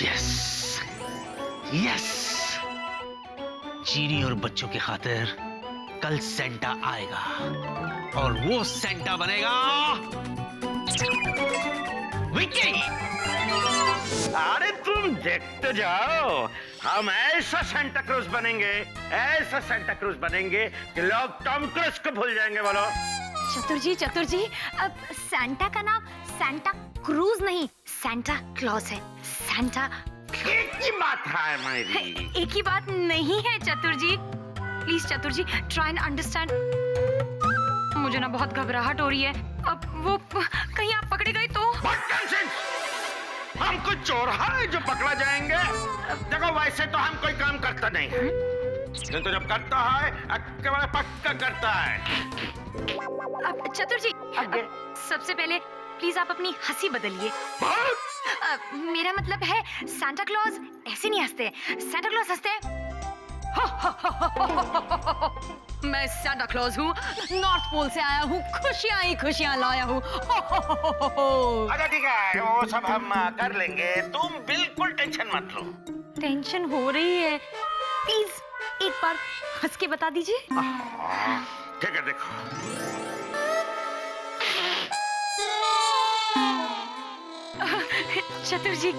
यस यस, चीनी और बच्चों की खातिर कल सेंटा आएगा और वो सेंटा बनेगा विक्की। अरे तुम देखते जाओ, हम ऐसा सेंटा क्रूज बनेंगे, ऐसा सेंटा क्रूज बनेंगे कि लोग टॉम क्रूज को भूल जाएंगे। बोलो चतुर जी, अब सैंटा का नाम सैंटा क्रूज नहीं, सैंटा क्लॉज है। सैंटा एक ही बात है मेरी। एक ही बात नहीं है चतुर जी। प्लीज चतुर जी, ट्राई एंड अंडरस्टैंड। मुझे ना बहुत घबराहट हो रही है। अब वो कहीं आप पकड़े गए तो? हम कुछ चोर है जो पकड़ा जाएंगे? देखो वैसे तो हम कोई काम करता नहीं है, किंतु जब करता है एकेबारे पक्का करता है। अब चतुर जी, सबसे पहले प्लीज आप अपनी हंसी बदलिए। मेरा मतलब है सांता क्लॉज ऐसे नहीं हंसते। सांता क्लॉज हंसते हैं मैं सांता क्लॉज हूँ, नॉर्थ पोल से आया हूँ, खुशियाँ ही खुशियाँ लाया हूँ। अच्छा ठीक है, वो सब हम कर लेंगे, तुम बिल्कुल टेंशन मत लो। टेंशन हो रही है, प्लीज एक बार हंस के बता दीजिए। ठीक है, देखो चतुर जी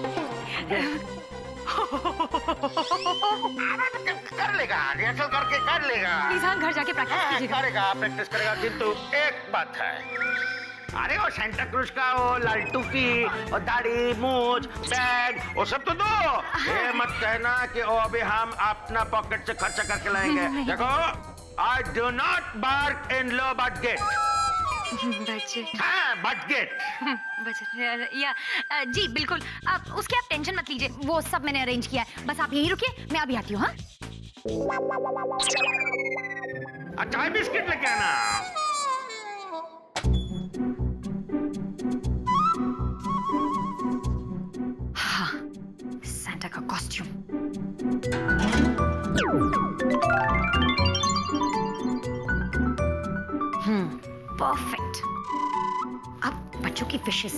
कर लेगा, रिहर्सल करके कर लेगा। प्लीज हाँ, घर जाके प्रैक्टिस कीजिएगा। करेगा, प्रैक्टिस करेगा, किंतु एक बात है, अरे वो सेंटा क्रूज का वो लाल टोपी और दाढ़ी, मूंछ, बैग वो सब तो दो। ये मत कहना कि वो अभी हम अपना पॉकेट से खर्चा करके लाएंगे। देखो, I do not bark in low butt gate। Budget, हाँ, butt gate। बजट या जी बिल्कुल। आप उसकी आप टेंशन मत लीजिए, वो सब मैंने अरेंज किया है। बस आप यहीं रुकिए, मैं अभी आती हूँ। हाँ, चाय बिस्किट लेके आना। हाँ, सांता का कॉस्ट्यूम। परफेक्ट। अब बच्चों की wishes.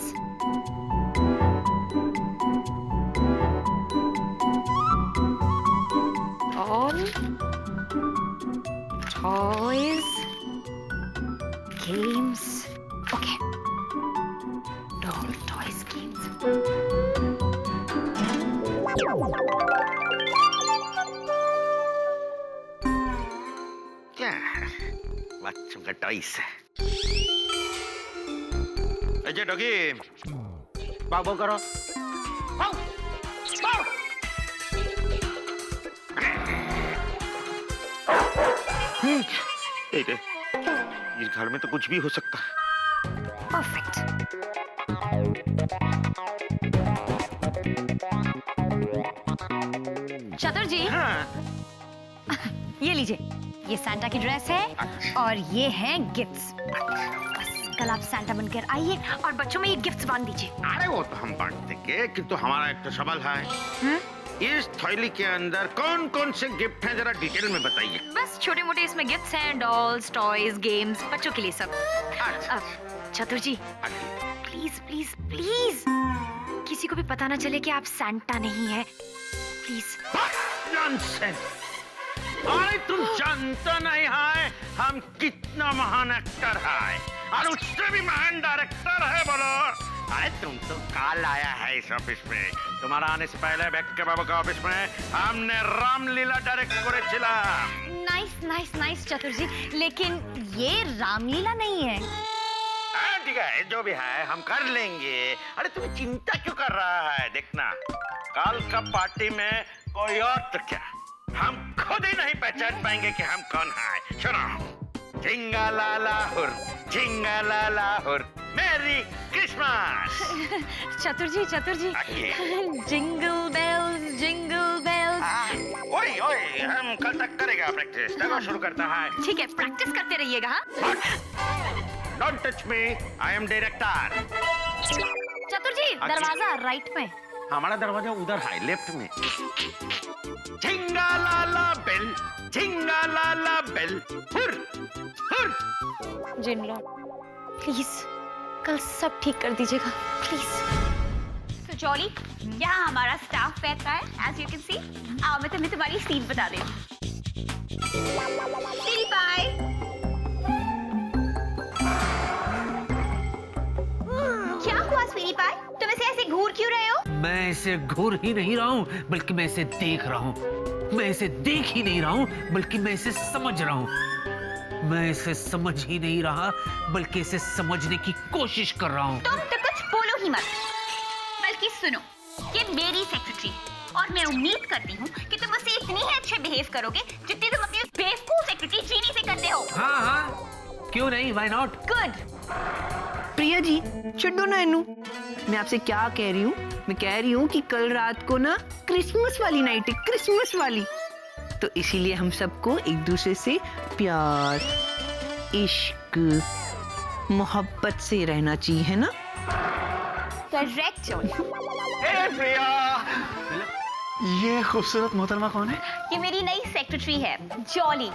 All toys, games. Okay. Doll toys, games. क्या बच्चों का टॉयस है। अजय डॉगी, बाबू करो। बाऊ, बाऊ। इस घर में तो कुछ भी हो सकता है। परफेक्ट। चतुर जी, हाँ। ये लीजिए, ये सांता की ड्रेस है और ये हैं गिफ्ट्स। बस कल आप सांता बनकर आइए और बच्चों में ये गिफ्ट्स बांट दीजिए। अरे वो तो हम बांट देंगे, किंतु हमारा एक तो सवाल है। इस थैली के अंदर कौन कौन से गिफ्ट हैं, जरा डिटेल में बताइए। बस छोटे मोटे इसमें गिफ्ट्स हैं, डॉल्स, टॉयज, गेम्स, बच्चों के लिए सब। अब चतुर जी, प्लीज प्लीज प्लीज किसी को भी पता ना चले कि आप सांता नहीं है, प्लीज। नॉनसेंस। अरे तुम जानता नहीं है हम कितना महान एक्टर है और उससे भी महान डायरेक्टर है। बोलो, अरे तुम तो काल आया है इस ऑफिस में। तुम्हारा आने से पहले बेक्के बाबू का ऑफिस में हमने रामलीला डायरेक्ट करेছিলাম। Nice nice nice Chatur ji, लेकिन ये रामलीला नहीं है। ठीक है, जो भी है हम कर लेंगे। अरे तुम्हें चिंता क्यों कर रहा है? देखना, कल का पार्टी में कोई और तो क्या, हम खुद ही नहीं पहचान पाएंगे कि हम कौन है। सुनो, झिंगा लाला हुर, झिंगा लाला हुर, मेरी क्रिसमस। चतुर जी जिंगल बेल्स ओए ओए, हम कल तक करेगा प्रैक्टिस। चलो शुरू करता है। ठीक है, प्रैक्टिस करते रहिएगा। हाँ? Don't touch me, I am director. चतुर जी दरवाजा राइट में। हमारा दरवाजा उधर है, लेफ्ट में। झिंगा लाला बेल, झिंगा लाला बेल, हुर हुर। जिनलो प्लीज कल सब ठीक कर दीजिएगा प्लीज। तो जॉली, यहाँ हमारा स्टाफ बैठता है, एज यू कैन सी। आओ मैं तुम्हें तुम्हारी सीट बता देती हूँ। स्वीटी पाई, क्या हुआ स्वीटी पाई? तुम ऐसे घूर क्यों रहे हो? मैं इसे घूर ही नहीं रहा हूँ, बल्कि मैं इसे देख रहा हूँ। मैं इसे देख ही नहीं रहा हूँ, बल्कि मैं इसे समझ रहा हूँ। मैं इसे समझ ही नहीं रहा, बल्कि इसे समझने की कोशिश कर रहा हूँ। तुम तो कुछ बोलो ही मत, बल्कि सुनो। ये मेरी सेक्रेटरी है और मैं उम्मीद करती हूँ कि तुम मुझसे इतनी ही अच्छे बिहेव करोगे जितनी तुम अपनी बेवकूफ सेक्रेटरी जीनी से करते हो। हाँ हाँ, क्यों नहीं, why not. Good. Priya ji छोड़ो ना इनू। मैं आपसे क्या कह रही हूँ, मैं कह रही हूँ कि कल रात को ना क्रिसमस वाली नाइट है, क्रिसमस वाली। तो इसीलिए हम सबको एक दूसरे से प्यार, इश्क, मोहब्बत से रहना चाहिए, है ना? Correct jolly. ए प्रिया, ये खूबसूरत मोहतरमा कौन है? ये मेरी नई सेक्रेटरी है, जॉली।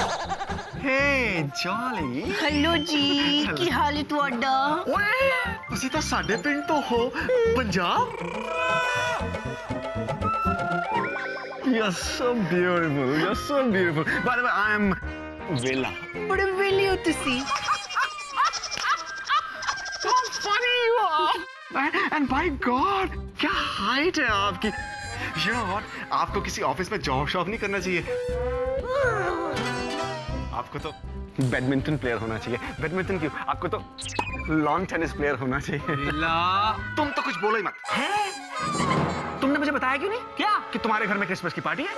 हे जॉली। हेलो जी, की हाल है तुहाडा? ਓਏ ਤੁਸੀਂ ਤਾਂ ਸਾਡੇ ਪਿੰਡ ਤੋਂ ਹੋ, Punjab. You're so beautiful. You're so beautiful. By the way, I'm Vela. बड़े वेले हो तुसी। How funny you are. And by God, क्या height है आपकी? You know what? आपको किसी ऑफिस में जॉब शॉप नहीं करना चाहिए। आपको तो बैडमिंटन प्लेयर होना चाहिए। बैडमिंटन क्यों? आपको तो लॉन टेनिस प्लेयर होना चाहिए। तुम तो कुछ बोलो ही मत। तुमने मुझे बताया क्यों नहीं? क्या? कि तुम्हारे घर में क्रिसमस की पार्टी है।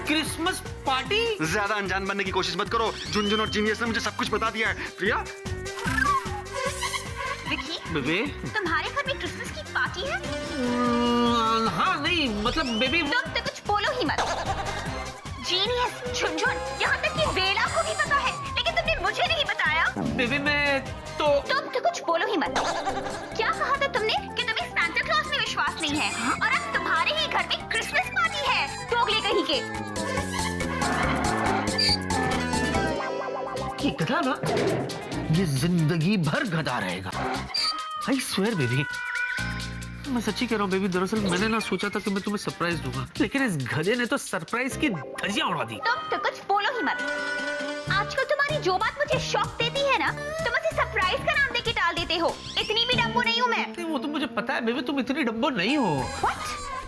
Christmas party? ज्यादा अनजान बनने की कोशिश मत करो। झुनझुन और जीनियस ने मुझे सब कुछ बता दिया है। प्रिया, विकी, बेबी। तुम्हारे घर में क्रिसमस की पार्टी है? हाँ नहीं, मतलब बेबी। तुम तो कुछ बोलो ही मत। जीनियस, झुनझुन, यहाँ तक कि बेला को भी पता है, लेकिन तुमने मुझे नहीं बताया। बेबी मैं तो। तुम तो कुछ बोलो ही मत। क्या कहा था तुमने कि तुम्हें सांता क्लॉज में विश्वास नहीं है, और अब तुम्हारे ही घर में क्रिसमस पार्टी है? दोगले कहीं के। ये गधा ना, ये जिंदगी भर गधा रहेगा। आई स्वेयर बेबी, मैं सच्ची कह रहा हूँ बेबी। दरअसल मैंने ना सोचा था कि मैं तुम्हें सरप्राइज दूंगा, लेकिन इस गधे ने तो सरप्राइज की धज्जियां उड़ा दी। तुम तो कुछ बोलो ही मत। आजकल तुम्हारी जो बात मुझे शॉक देती है ना, तुम उसे सरप्राइज का नाम देके टाल देते हो। इतनी भी डम्बो नहीं हूँ मैं। वो तो मुझे पता है बेबी, तुम इतनी डम्बो नहीं हो। What?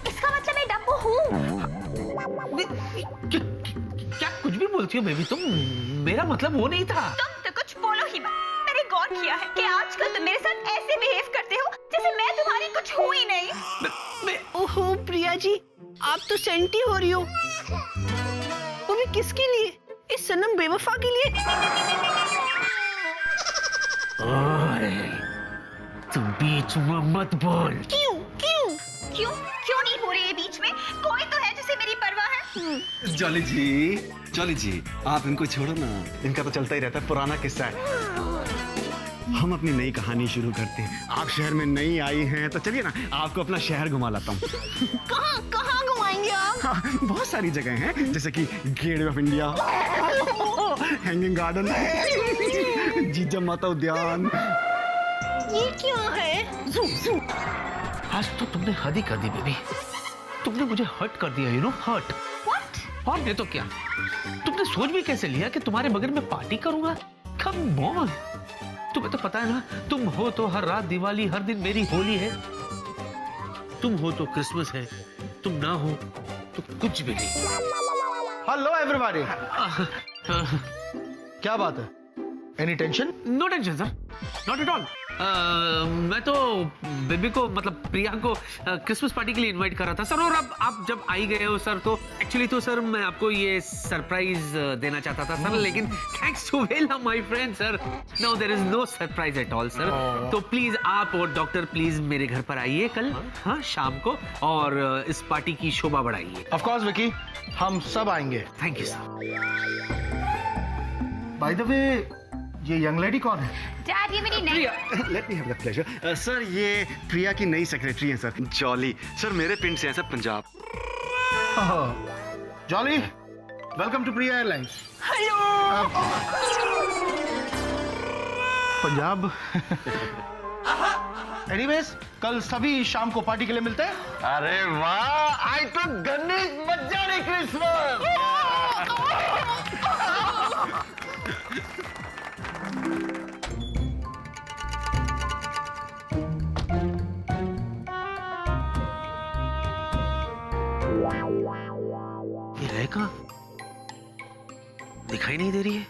इसका मतलब मैं डम्बो हूँ? क्या कुछ भी बोलती हो बेबी तुम? मेरा मतलब वो नहीं था। तुम तो कुछ बोलो ही मत। मैंने गौर किया है कि आजकल तुम मेरे साथ ऐसे बिहेव करते हो जैसे मैं तुम्हारी कुछ हूँ ही नहीं। ओहो प्रिया जी, आप तो सेंटी हो रही हो। वो भी किसके लिए? इस सनम बेवफा के लिए। ओए, तुम बीच में मत बोल। क्यों क्यों क्यों क्यों नहीं बोल रही है बीच में? कोई तो है जिसे मेरी परवाह है। जॉली जी, आप इनको छोड़ो ना। इनका तो चलता ही रहता है, पुराना किस्सा है। हम अपनी नई कहानी शुरू करते हैं। आप शहर में नई आई हैं, तो चलिए ना आपको अपना शहर घुमा लाता हूँ। कहाँ घुमाएंगे आप? हाँ, बहुत सारी जगह हैं, जैसे कि gateway of India, hanging garden, जीजा माता उद्यान। ये क्या है? जू। आज तो तुमने हद ही कर दी बेबी। तुमने मुझे हर्ट कर दिया, यू नो, हर्ट। What? और नहीं तो क्या? तुमने सोच भी कैसे लिया कि तुम्हारे बगैर मैं पार्टी करूंगा? Come on. तुम्हें तो पता है ना, तुम हो तो हर रात दिवाली, हर दिन मेरी होली है। तुम हो तो क्रिसमस है, तुम ना हो तो कुछ भी नहीं। Hello everybody. क्या बात है? Any tension? No tension sir, not at all. मैं तो बेबी को मतलब प्रिया को क्रिसमस पार्टी के लिए इनवाइट कर रहा था सर, और अब आप जब आई गए हो सर तो एक्चुअली तो सर मैं आपको ये सरप्राइज देना चाहता था सर, लेकिन thanks to Vela my friend sir, no there is no surprise at all sir. तो प्लीज आप और डॉक्टर प्लीज मेरे घर पर आइए कल, हाँ शाम को, और इस पार्टी की शोभा बढ़ाइए। ऑफ कोर्स विकी, हम सब आएंगे। Thank you sir. By the way, ये यंग लेडी कौन है? डैड, ये मेरी नई let me have the pleasure. Sir ये प्रिया की नई सेक्रेटरी हैं सर, जॉली। सर मेरे पिंड से हैं sir, Punjab. Jolly, welcome to Priya airlines. Punjab. Anyways, कल सभी शाम को पार्टी के लिए मिलते हैं। अरे वाह, आई तो गणेश मजा नहीं क्रिसमस। ये है कहाँ? दिखाई नहीं दे रही है।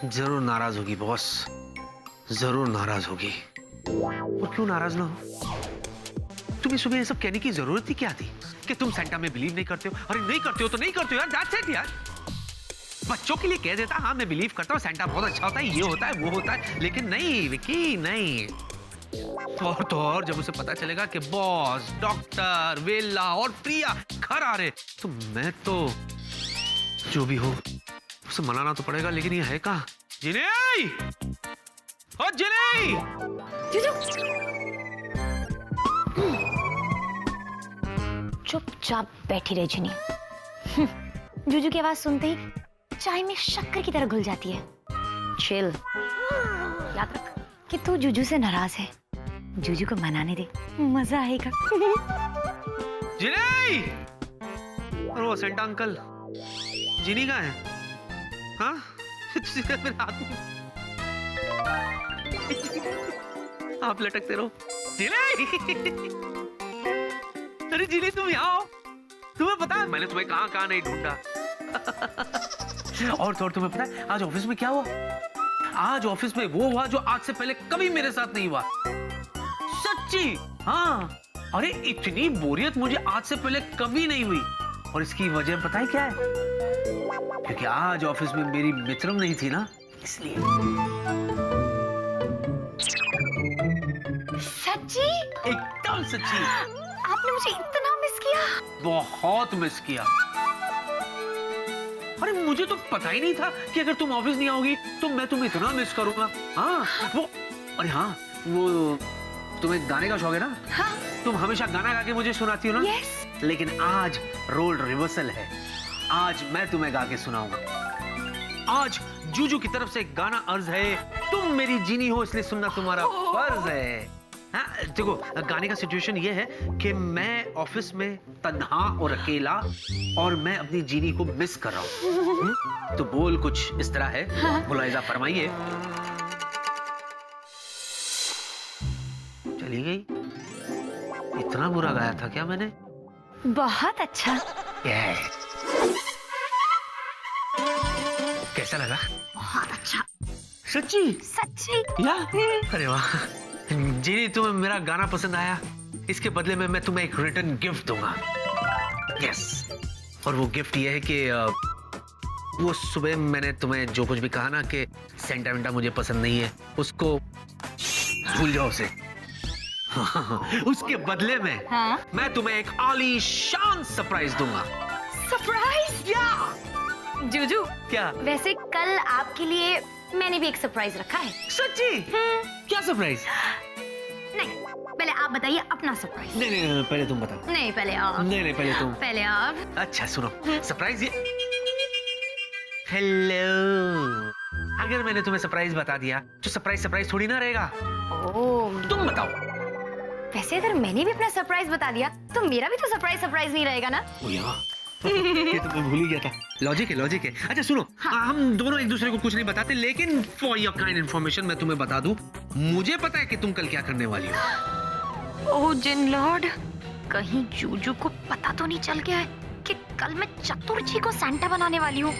जरूर नाराज होगी बॉस, जरूर नाराज होगी। और क्यों नाराज ना हो? तुम्हें सुबह ये सब कहने की जरूरत ही क्या थी कि तुम सेंटा में बिलीव नहीं करते हो? अरे नहीं करते हो तो नहीं करते हो यार, दैट्स इट यार। बच्चों के लिए कह देता हाँ मैं बिलीव करता हूँ, सेंटा बहुत अच्छा होता है, ये होता है वो होता है, लेकिन नहीं विकी नहीं। तो और जब उसे पता चलेगा कि बॉस, डॉक्टर, वेला और प्रिया घर आ रहे, तो मैं तो जो भी हो उसे मनाना तो पड़ेगा, लेकिन ये है कहाँ? जिनी! ओ जिनी! चुपचाप बैठी रही जिनी। जूजू की आवाज सुनते ही चाय में शक्कर की तरह घुल जाती है। चिल। याद रख कि तू जूजू से नाराज है। जूजू को मनाने दे, मजा आएगा। जिनी! और वो सेंटा अंकल जिनी कहाँ है? हाँ? मेरे हाथ में आप लटकते रहो। जिनी! अरे जिनी तुम यहाँ आओ, तुम्हें पता है मैंने तुम्हें कहाँ कहाँ नहीं ढूंढा। और तो और तुम्हें पता है आज ऑफिस में क्या हुआ? आज ऑफिस में वो हुआ जो आज से पहले कभी मेरे साथ नहीं हुआ। सच्ची, हाँ। अरे इतनी बोरियत मुझे आज से पहले कभी नहीं हुई, और इसकी वजह पता है क्या है? क्योंकि आज ऑफिस में मेरी मित्रम नहीं थी ना, इसलिए। सच्ची? एकदम सच्ची। आपने मुझे इतना मिस किया? बहुत मिस किया। अरे मुझे तो पता ही नहीं था कि अगर तुम ऑफिस नहीं आओगी तो मैं तुम्हें इतना मिस करूंगा। हाँ वो, अरे हाँ वो, तुम्हें गाने का शौक है ना? हाँ। तुम हमेशा गाना गा के मुझे सुनाती हो ना? Yes. लेकिन आज रोल रिवर्सल है। आज मैं तुम्हें गा के सुनाऊंगा। आज जूजू की तरफ से एक गाना अर्ज है, तुम मेरी जीनी हो इसलिए सुनना तुम्हारा फर्ज है। हाँ, देखो गाने का सिचुएशन ये है कि मैं ऑफिस में तन्हा और अकेला, और मैं अपनी जीनी को मिस कर रहा हूँ। तो बोल कुछ इस तरह है, मुलाहिजा फरमाइए। चली गई? इतना बुरा गाया था क्या मैंने? बहुत अच्छा। कैसा लगा? बहुत अच्छा। सच्ची? सच्ची? या? अरे वाह जीनी, तुम्हें मेरा गाना पसंद आया, इसके बदले में मैं तुम्हें एक रिटर्न गिफ्ट दूंगा। यस, और वो गिफ्ट ये है कि वो सुबह मैंने तुम्हें जो कुछ भी कहा ना कि सेंटा वेंटा मुझे पसंद नहीं है, उसको भूल जाओ उसे। उसके बदले में हाँ? मैं तुम्हें एक आलीशान सरप्राइज दूंगा। सरप्राइज? या जूजू, क्या? वैसे कल आपके लिए मैंने भी एक सरप्राइज रखा है। सच्ची? क्या सरप्राइज? नहीं, पहले आप बताइए अपना सरप्राइज। नहीं, पहले तुम बताओ। नहीं, पहले आप। नहीं, पहले तुम। पहले आप। अच्छा सुनो, सरप्राइज ये। हेलो, अगर मैंने तुम्हें सरप्राइज बता दिया तो सरप्राइज थोड़ी ना रहेगा। ओह, तुम बताओ। वैसे अगर मैंने भी अपना सरप्राइज बता दिया तो मेरा भी तो सरप्राइज नहीं रहेगा ना? ओ यार, ये तो मैं भूल ही गया था। लॉजिक है। अच्छा सुनो, हम दोनों एक दूसरे को कुछ नहीं बताते, लेकिन फॉर योर काइंड इन्फॉर्मेशन मैं तुम्हें बता दूं, मुझे पता है कि तुम कल क्या करने वाली हो। ओह जिन लॉर्ड, कहीं जूजू को पता तो नहीं चल गया है कि कल मैं चतुर जी को सैंटा बनाने वाली हूँ।